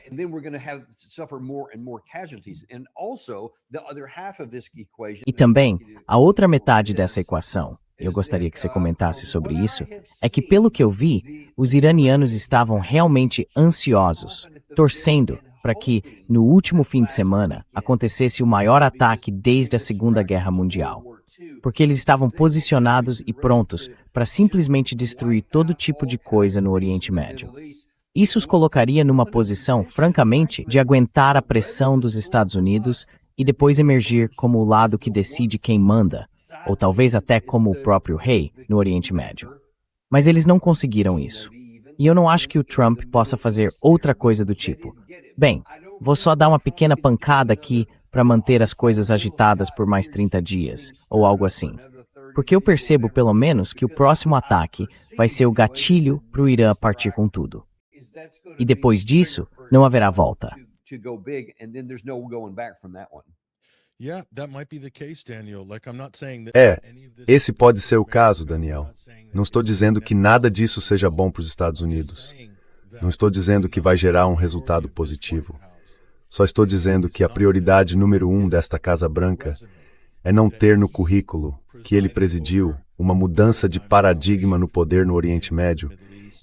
E também, a outra metade dessa equação, eu gostaria que você comentasse sobre isso, é que pelo que eu vi, os iranianos estavam realmente ansiosos, torcendo para que, no último fim de semana, acontecesse o maior ataque desde a Segunda Guerra Mundial. Porque eles estavam posicionados e prontos para simplesmente destruir todo tipo de coisa no Oriente Médio. Isso os colocaria numa posição, francamente, de aguentar a pressão dos Estados Unidos e depois emergir como o lado que decide quem manda, ou talvez até como o próprio rei no Oriente Médio. Mas eles não conseguiram isso. E eu não acho que o Trump possa fazer outra coisa do tipo: bem, vou só dar uma pequena pancada aqui para manter as coisas agitadas por mais 30 dias, ou algo assim. Porque eu percebo, pelo menos, que o próximo ataque vai ser o gatilho para o Irã partir com tudo. E depois disso, não haverá volta. Esse pode ser o caso, Daniel. Não estou dizendo que nada disso seja bom para os Estados Unidos. Não estou dizendo que vai gerar um resultado positivo. Só estou dizendo que a prioridade número 1 desta Casa Branca é não ter no currículo que ele presidiu uma mudança de paradigma no poder no Oriente Médio,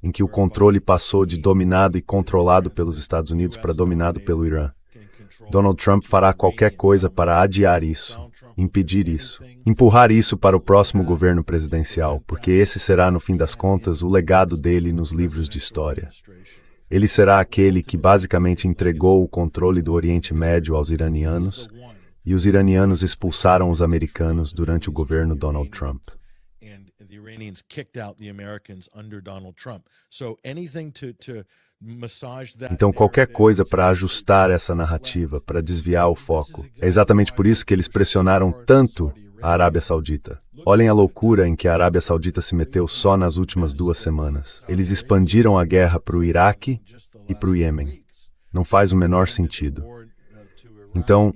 em que o controle passou de dominado e controlado pelos Estados Unidos para dominado pelo Irã. Donald Trump fará qualquer coisa para adiar isso, impedir isso, empurrar isso para o próximo governo presidencial, porque esse será, no fim das contas, o legado dele nos livros de história. Ele será aquele que basicamente entregou o controle do Oriente Médio aos iranianos, e os iranianos expulsaram os americanos durante o governo Donald Trump. Então, qualquer coisa para ajustar essa narrativa, para desviar o foco. É exatamente por isso que eles pressionaram tanto a Arábia Saudita. Olhem a loucura em que a Arábia Saudita se meteu só nas últimas 2 semanas. Eles expandiram a guerra para o Iraque e para o Iêmen. Não faz o menor sentido. Então,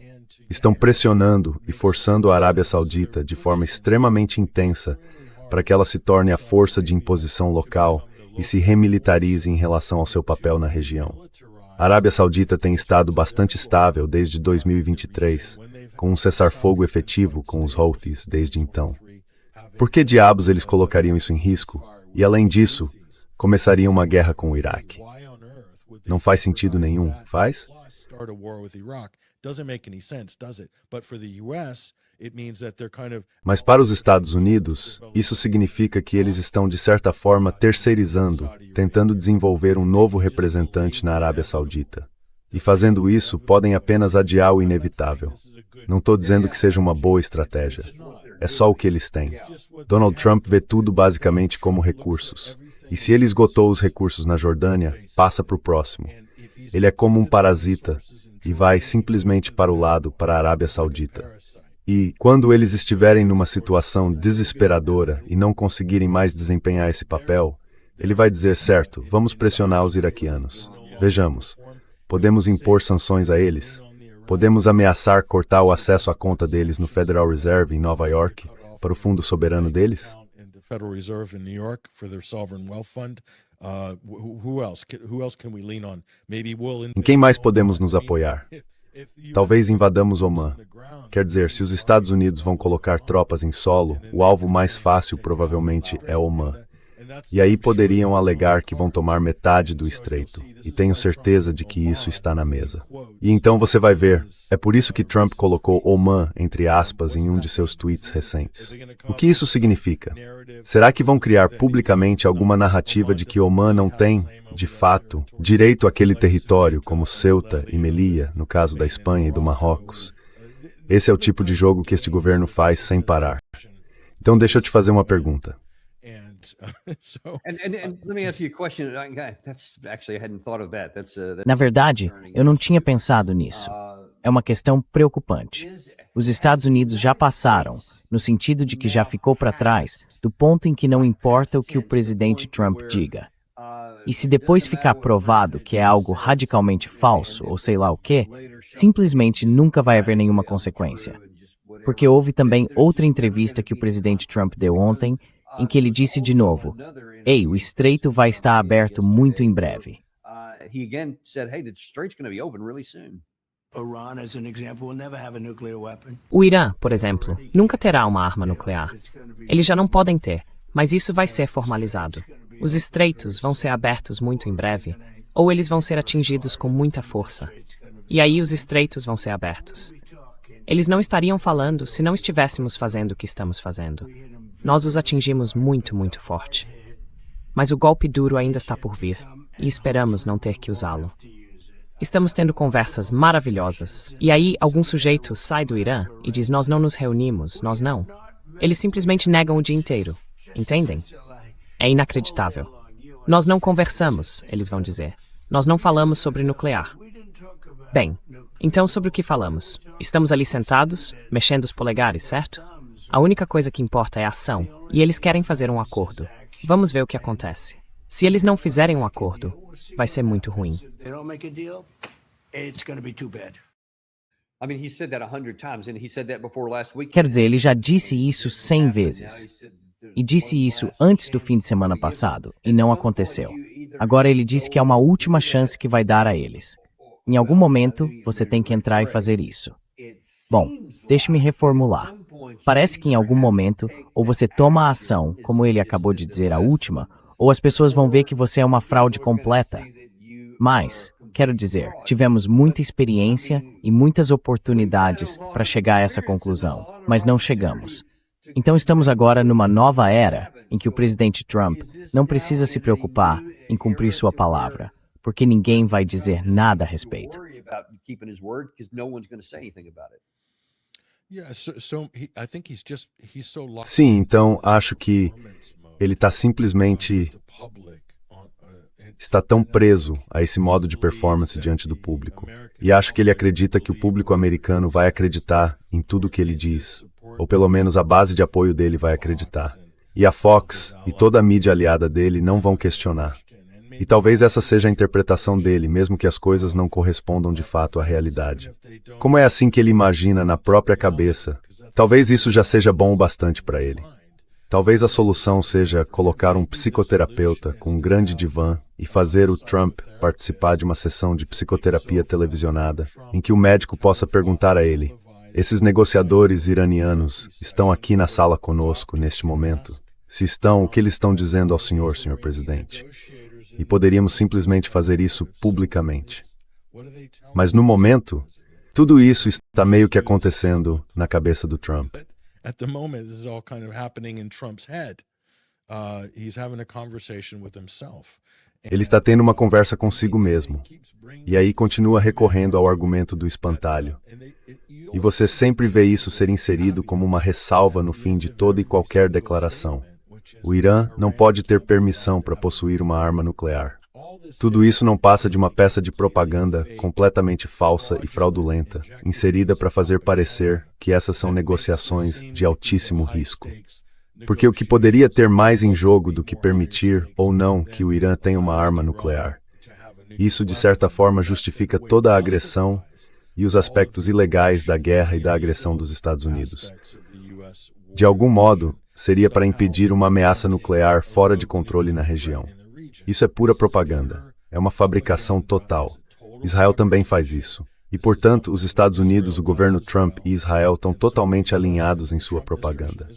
estão pressionando e forçando a Arábia Saudita de forma extremamente intensa para que ela se torne a força de imposição local e se remilitarize em relação ao seu papel na região. A Arábia Saudita tem estado bastante estável desde 2023, com um cessar-fogo efetivo com os Houthis desde então. Por que diabos eles colocariam isso em risco? E, além disso, começariam uma guerra com o Iraque? Não faz sentido nenhum, faz? Mas para os Estados Unidos, isso significa que eles estão, de certa forma, terceirizando, tentando desenvolver um novo representante na Arábia Saudita. E fazendo isso, podem apenas adiar o inevitável. Não estou dizendo que seja uma boa estratégia. É só o que eles têm. Donald Trump vê tudo basicamente como recursos. E se ele esgotou os recursos na Jordânia, passa para o próximo. Ele é como um parasita e vai simplesmente para o lado, para a Arábia Saudita. E, quando eles estiverem numa situação desesperadora e não conseguirem mais desempenhar esse papel, ele vai dizer, certo, vamos pressionar os iraquianos. Vejamos, podemos impor sanções a eles? Podemos ameaçar cortar o acesso à conta deles no Federal Reserve em Nova York para o fundo soberano deles? Em quem mais podemos nos apoiar? Talvez invadamos Omã. Quer dizer, se os Estados Unidos vão colocar tropas em solo, o alvo mais fácil provavelmente é Omã. E aí poderiam alegar que vão tomar metade do estreito. E tenho certeza de que isso está na mesa. E então você vai ver, é por isso que Trump colocou Omã, entre aspas, em um de seus tweets recentes. O que isso significa? Será que vão criar publicamente alguma narrativa de que Omã não tem, de fato, direito àquele território, como Ceuta e Melilla, no caso da Espanha e do Marrocos? Esse é o tipo de jogo que este governo faz sem parar. Então deixa eu te fazer uma pergunta. right? So And let me ask you a question. That's actually I hadn't thought of that. Na verdade, eu não tinha pensado nisso. É uma questão preocupante. Os Estados Unidos já passaram, no sentido de que já ficou para trás, do ponto em que não importa o que o presidente Trump diga. E se depois ficar provado que é algo radicalmente falso, ou sei lá o quê, simplesmente nunca vai haver nenhuma consequência. Porque houve também outra entrevista que o presidente Trump deu ontem, em que ele disse de novo: "Ei, o estreito vai estar aberto muito em breve." He again said, "Hey, the strait's going to be open really soon." Iran, as an example, will never have a nuclear weapon. O Irã, por exemplo, nunca terá uma arma nuclear. Eles já não podem ter, mas isso vai ser formalizado. Os estreitos vão ser abertos muito em breve, ou eles vão ser atingidos com muita força. E aí os estreitos vão ser abertos. Eles não estariam falando se não estivéssemos fazendo o que estamos fazendo. Nós os atingimos muito, muito forte. Mas o golpe duro ainda está por vir, e esperamos não ter que usá-lo. Estamos tendo conversas maravilhosas, e aí algum sujeito sai do Irã e diz: "Nós não nos reunimos, nós não." Eles simplesmente negam o dia inteiro, entendem? É inacreditável. "Nós não conversamos", eles vão dizer. "Nós não falamos sobre nuclear." Bem, então sobre o que falamos? Estamos ali sentados, mexendo os polegares, certo? A única coisa que importa é a ação, e eles querem fazer um acordo. Vamos ver o que acontece. Se eles não fizerem um acordo, vai ser muito ruim. They don't make a deal, it's going to be too bad. I mean, he said that 100 times, and he said that before last week. Quer dizer, ele já disse isso 100 vezes. E disse isso antes do fim de semana passado, e não aconteceu. Agora ele disse que é uma última chance que vai dar a eles. Em algum momento, você tem que entrar e fazer isso. Bom, deixe-me reformular. Parece que em algum momento, ou você toma a ação, como ele acabou de dizer a última, ou as pessoas vão ver que você é uma fraude completa. Mas, quero dizer, tivemos muita experiência e muitas oportunidades para chegar a essa conclusão, mas não chegamos. Então estamos agora numa nova era em que o presidente Trump não precisa se preocupar em cumprir sua palavra, porque ninguém vai dizer nada a respeito. Worry about keeping his word because no one's going to say anything about it. yeah, I think he's so locked Sim, então acho que ele está simplesmente está tão preso a esse modo de performance diante do público. E acho que ele acredita que o público americano vai acreditar em tudo o que ele diz, ou pelo menos a base de apoio dele vai acreditar. E a Fox e toda a mídia aliada dele não vão questionar. E talvez essa seja a interpretação dele, mesmo que as coisas não correspondam de fato à realidade. Como é assim que ele imagina na própria cabeça, talvez isso já seja bom o bastante para ele. Talvez a solução seja colocar um psicoterapeuta com um grande divã e fazer o Trump participar de uma sessão de psicoterapia televisionada, em que o médico possa perguntar a ele: "Esses negociadores iranianos estão aqui na sala conosco neste momento? Se estão, o que eles estão dizendo ao senhor, senhor presidente?" E poderíamos simplesmente fazer isso publicamente. Mas no momento, tudo isso está meio que acontecendo na cabeça do Trump. At the moment, this is all kind of happening in Trump's head. He's having a conversation with himself. Ele está tendo uma conversa consigo mesmo. E aí continua recorrendo ao argumento do espantalho. E você sempre vê isso ser inserido como uma ressalva no fim de toda e qualquer declaração. O Irã não pode ter permissão para possuir uma arma nuclear. Tudo isso não passa de uma peça de propaganda completamente falsa e fraudulenta, inserida para fazer parecer que essas são negociações de altíssimo risco. Porque o que poderia ter mais em jogo do que permitir ou não que o Irã tenha uma arma nuclear? Isso, de certa forma, justifica toda a agressão e os aspectos ilegais da guerra e da agressão dos Estados Unidos. De algum modo, seria para impedir uma ameaça nuclear fora de controle na região. Isso é pura propaganda. É uma fabricação total. Israel também faz isso. E, portanto, os Estados Unidos, o governo Trump e Israel estão totalmente alinhados em sua propaganda.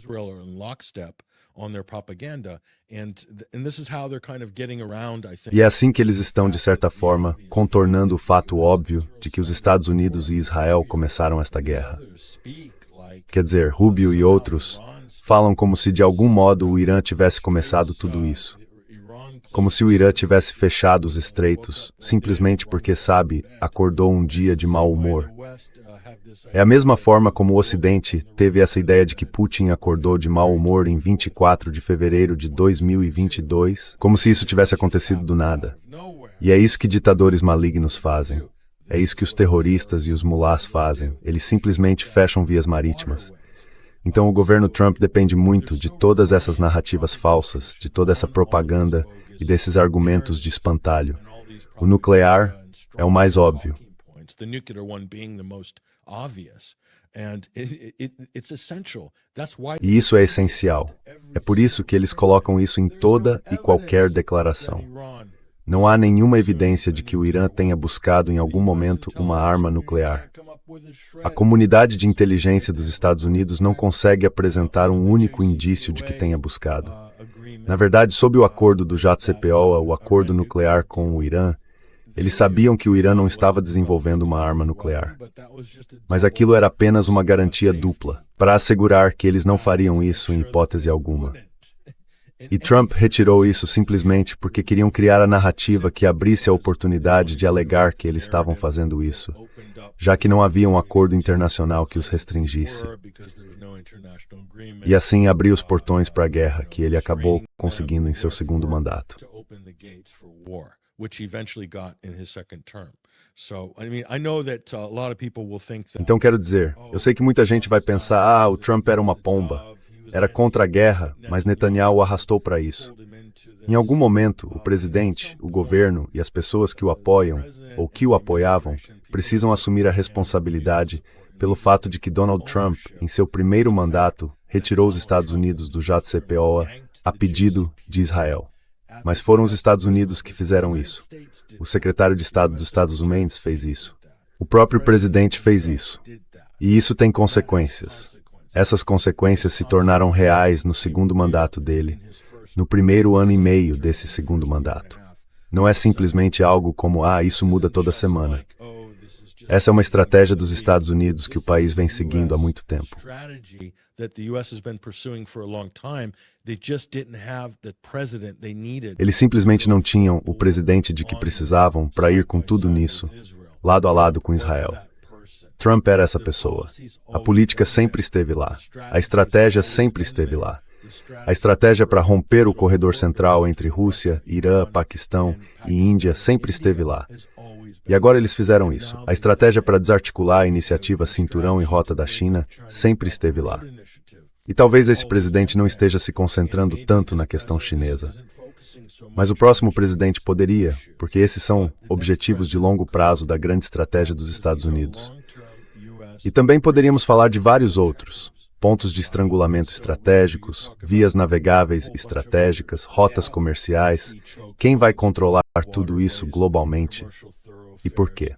E é assim que eles estão, de certa forma, contornando o fato óbvio de que os Estados Unidos e Israel começaram esta guerra. Quer dizer, Rubio e outros falam como se de algum modo o Irã tivesse começado tudo isso. Como se o Irã tivesse fechado os estreitos, simplesmente porque, sabe, acordou um dia de mau humor. É a mesma forma como o Ocidente teve essa ideia de que Putin acordou de mau humor em 24 de fevereiro de 2022, como se isso tivesse acontecido do nada. E é isso que ditadores malignos fazem. É isso que os terroristas e os mulás fazem. Eles simplesmente fecham vias marítimas. Então o governo Trump depende muito de todas essas narrativas falsas, de toda essa propaganda e desses argumentos de espantalho. O nuclear é o mais óbvio. The nuclear one being the most obvious. And it's essential. That's why. E isso é essencial. É por isso que eles colocam isso em toda e qualquer declaração. Não há nenhuma evidência de que o Irã tenha buscado em algum momento uma arma nuclear. A comunidade de inteligência dos Estados Unidos não consegue apresentar um único indício de que tenha buscado. Na verdade, sob o acordo do JCPOA, o acordo nuclear com o Irã, eles sabiam que o Irã não estava desenvolvendo uma arma nuclear. Mas aquilo era apenas uma garantia dupla, para assegurar que eles não fariam isso em hipótese alguma. E Trump retirou isso simplesmente porque queriam criar a narrativa que abrisse a oportunidade de alegar que eles estavam fazendo isso, já que não havia um acordo internacional que os restringisse. E assim abriu os portões para a guerra, que ele acabou conseguindo em seu segundo mandato. Então quero dizer, eu sei que muita gente vai pensar, o Trump era uma pomba, era contra a guerra, mas Netanyahu o arrastou para isso. Em algum momento, o presidente, o governo e as pessoas que o apoiam, ou que o apoiavam, precisam assumir a responsabilidade pelo fato de que Donald Trump, em seu primeiro mandato, retirou os Estados Unidos do JCPOA a pedido de Israel. Mas foram os Estados Unidos que fizeram isso. O secretário de Estado dos Estados Unidos fez isso. O próprio presidente fez isso. E isso tem consequências. Essas consequências se tornaram reais no segundo mandato dele, no primeiro ano e meio desse segundo mandato. Não é simplesmente algo como, isso muda toda semana. Essa é uma estratégia dos Estados Unidos que o país vem seguindo há muito tempo. Eles simplesmente não tinham o presidente de que precisavam para ir com tudo nisso, lado a lado com Israel. Trump era essa pessoa. A política sempre esteve lá. A estratégia sempre esteve lá. A estratégia para romper o corredor central entre Rússia, Irã, Paquistão e Índia sempre esteve lá. E agora eles fizeram isso. A estratégia para desarticular a iniciativa Cinturão e Rota da China sempre esteve lá. E talvez esse presidente não esteja se concentrando tanto na questão chinesa. Mas o próximo presidente poderia, porque esses são objetivos de longo prazo da grande estratégia dos Estados Unidos. E também poderíamos falar de vários outros. Pontos de estrangulamento estratégicos, vias navegáveis estratégicas, rotas comerciais. Quem vai controlar tudo isso globalmente? E por quê?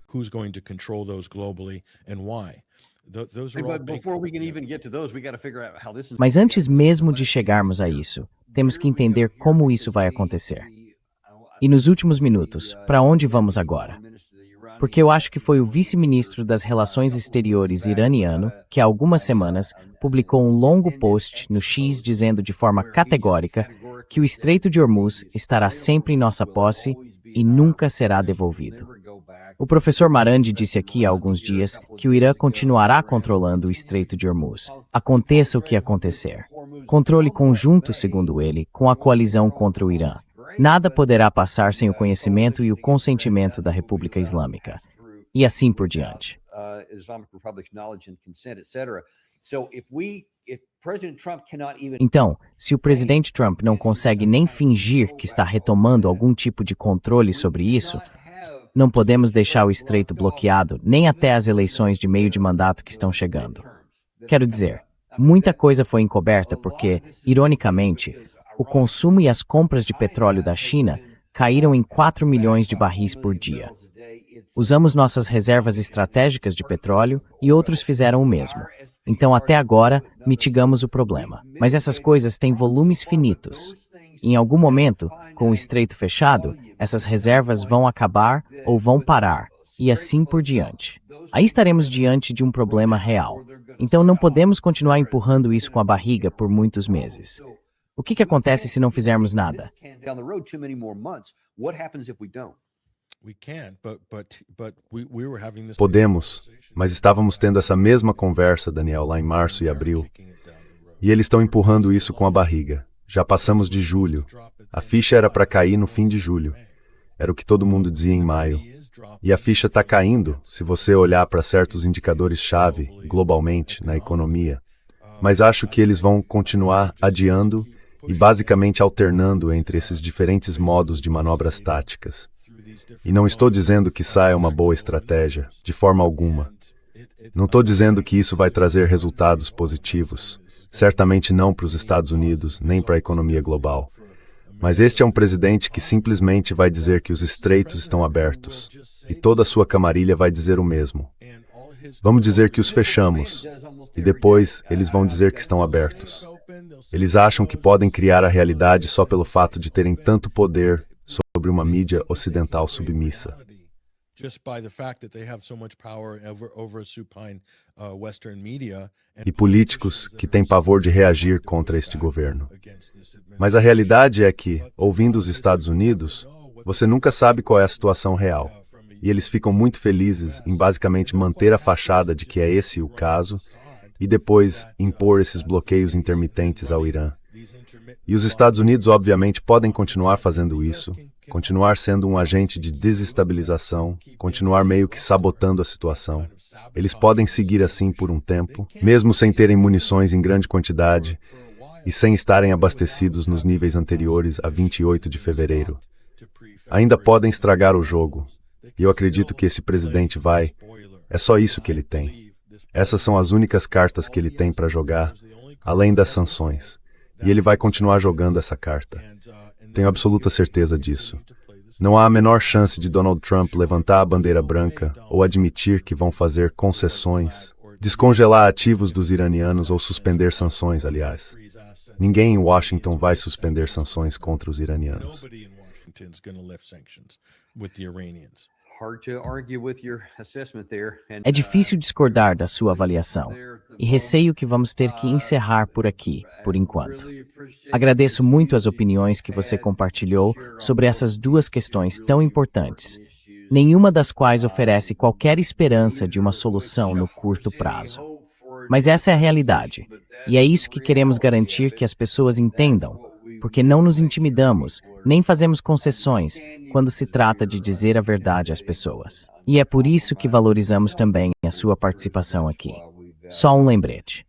Mas antes mesmo de chegarmos a isso, temos que entender como isso vai acontecer. E nos últimos minutos, para onde vamos agora? Porque eu acho que foi o vice-ministro das Relações Exteriores iraniano que há algumas semanas publicou um longo post no X dizendo de forma categórica que o Estreito de Hormuz estará sempre em nossa posse e nunca será devolvido. O professor Marandi disse aqui há alguns dias que o Irã continuará controlando o Estreito de Hormuz, aconteça o que acontecer. Controle conjunto, segundo ele, com a coalizão contra o Irã. Nada poderá passar sem o conhecimento e o consentimento da República Islâmica. E assim por diante. Então, se o presidente Trump não consegue nem fingir que está retomando algum tipo de controle sobre isso, não podemos deixar o estreito bloqueado nem até as eleições de meio de mandato que estão chegando. Quero dizer, muita coisa foi encoberta porque, ironicamente, o consumo e as compras de petróleo da China caíram em 4 milhões de barris por dia. Usamos nossas reservas estratégicas de petróleo e outros fizeram o mesmo. Então, até agora, mitigamos o problema. Mas essas coisas têm volumes finitos. Em algum momento, com o estreito fechado, essas reservas vão acabar ou vão parar, e assim por diante. Aí estaremos diante de um problema real. Então, não podemos continuar empurrando isso com a barriga por muitos meses. O que acontece se não fizermos nada? We can't, but we were having this Podemos, mas estávamos tendo essa mesma conversa, Daniel, lá em março e abril. E eles estão empurrando isso com a barriga. Já passamos de julho. A ficha era para cair no fim de julho. Era o que todo mundo dizia em maio. E a ficha está caindo, se você olhar para certos indicadores-chave, globalmente, na economia. Mas acho que eles vão continuar adiando e basicamente alternando entre esses diferentes modos de manobras táticas. E não estou dizendo que saia uma boa estratégia, de forma alguma. Não estou dizendo que isso vai trazer resultados positivos. Certamente não para os Estados Unidos, nem para a economia global. Mas este é um presidente que simplesmente vai dizer que os estreitos estão abertos. E toda a sua camarilha vai dizer o mesmo. Vamos dizer que os fechamos. E depois eles vão dizer que estão abertos. Eles acham que podem criar a realidade só pelo fato de terem tanto poder sobre uma mídia ocidental submissa. E políticos que têm pavor de reagir contra este governo. Mas a realidade é que, ouvindo os Estados Unidos, você nunca sabe qual é a situação real. E eles ficam muito felizes em basicamente manter a fachada de que é esse o caso e depois impor esses bloqueios intermitentes ao Irã. E os Estados Unidos, obviamente, podem continuar fazendo isso, continuar sendo um agente de desestabilização, continuar meio que sabotando a situação. Eles podem seguir assim por um tempo, mesmo sem terem munições em grande quantidade e sem estarem abastecidos nos níveis anteriores a 28 de fevereiro. Ainda podem estragar o jogo, e eu acredito que esse presidente vai. É só isso que ele tem. Essas são as únicas cartas que ele tem para jogar, além das sanções. E ele vai continuar jogando essa carta. Tenho absoluta certeza disso. Não há a menor chance de Donald Trump levantar a bandeira branca ou admitir que vão fazer concessões, descongelar ativos dos iranianos ou suspender sanções, aliás. Ninguém em Washington vai suspender sanções contra os iranianos. É difícil discordar da sua avaliação, e receio que vamos ter que encerrar por aqui, por enquanto. Agradeço muito as opiniões que você compartilhou sobre essas duas questões tão importantes, nenhuma das quais oferece qualquer esperança de uma solução no curto prazo. Mas essa é a realidade, e é isso que queremos garantir que as pessoas entendam, porque não nos intimidamos, nem fazemos concessões quando se trata de dizer a verdade às pessoas. E é por isso que valorizamos também a sua participação aqui. Só um lembrete.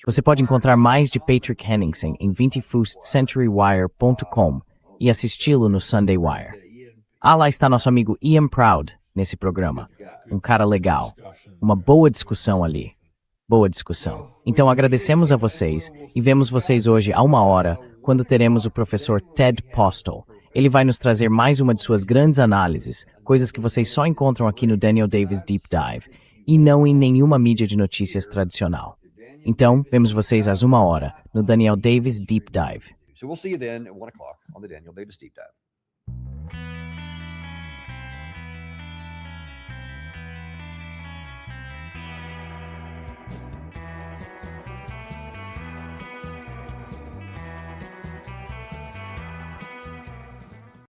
Você pode encontrar mais de Patrick Henningsen em 21stcenturywire.com e assisti-lo no Sunday Wire. Lá está nosso amigo Ian Proud nesse programa. Um cara legal. Uma boa discussão ali. Boa discussão. Então agradecemos a vocês e vemos vocês hoje a 1h, quando teremos o professor Ted Postel. Ele vai nos trazer mais uma de suas grandes análises, coisas que vocês só encontram aqui no Daniel Davis Deep Dive e não em nenhuma mídia de notícias tradicional. Então, vemos vocês às 1h no Daniel Davis Deep Dive. So we'll see you then at 1 o'clock on the Daniel Davis Deep Dive.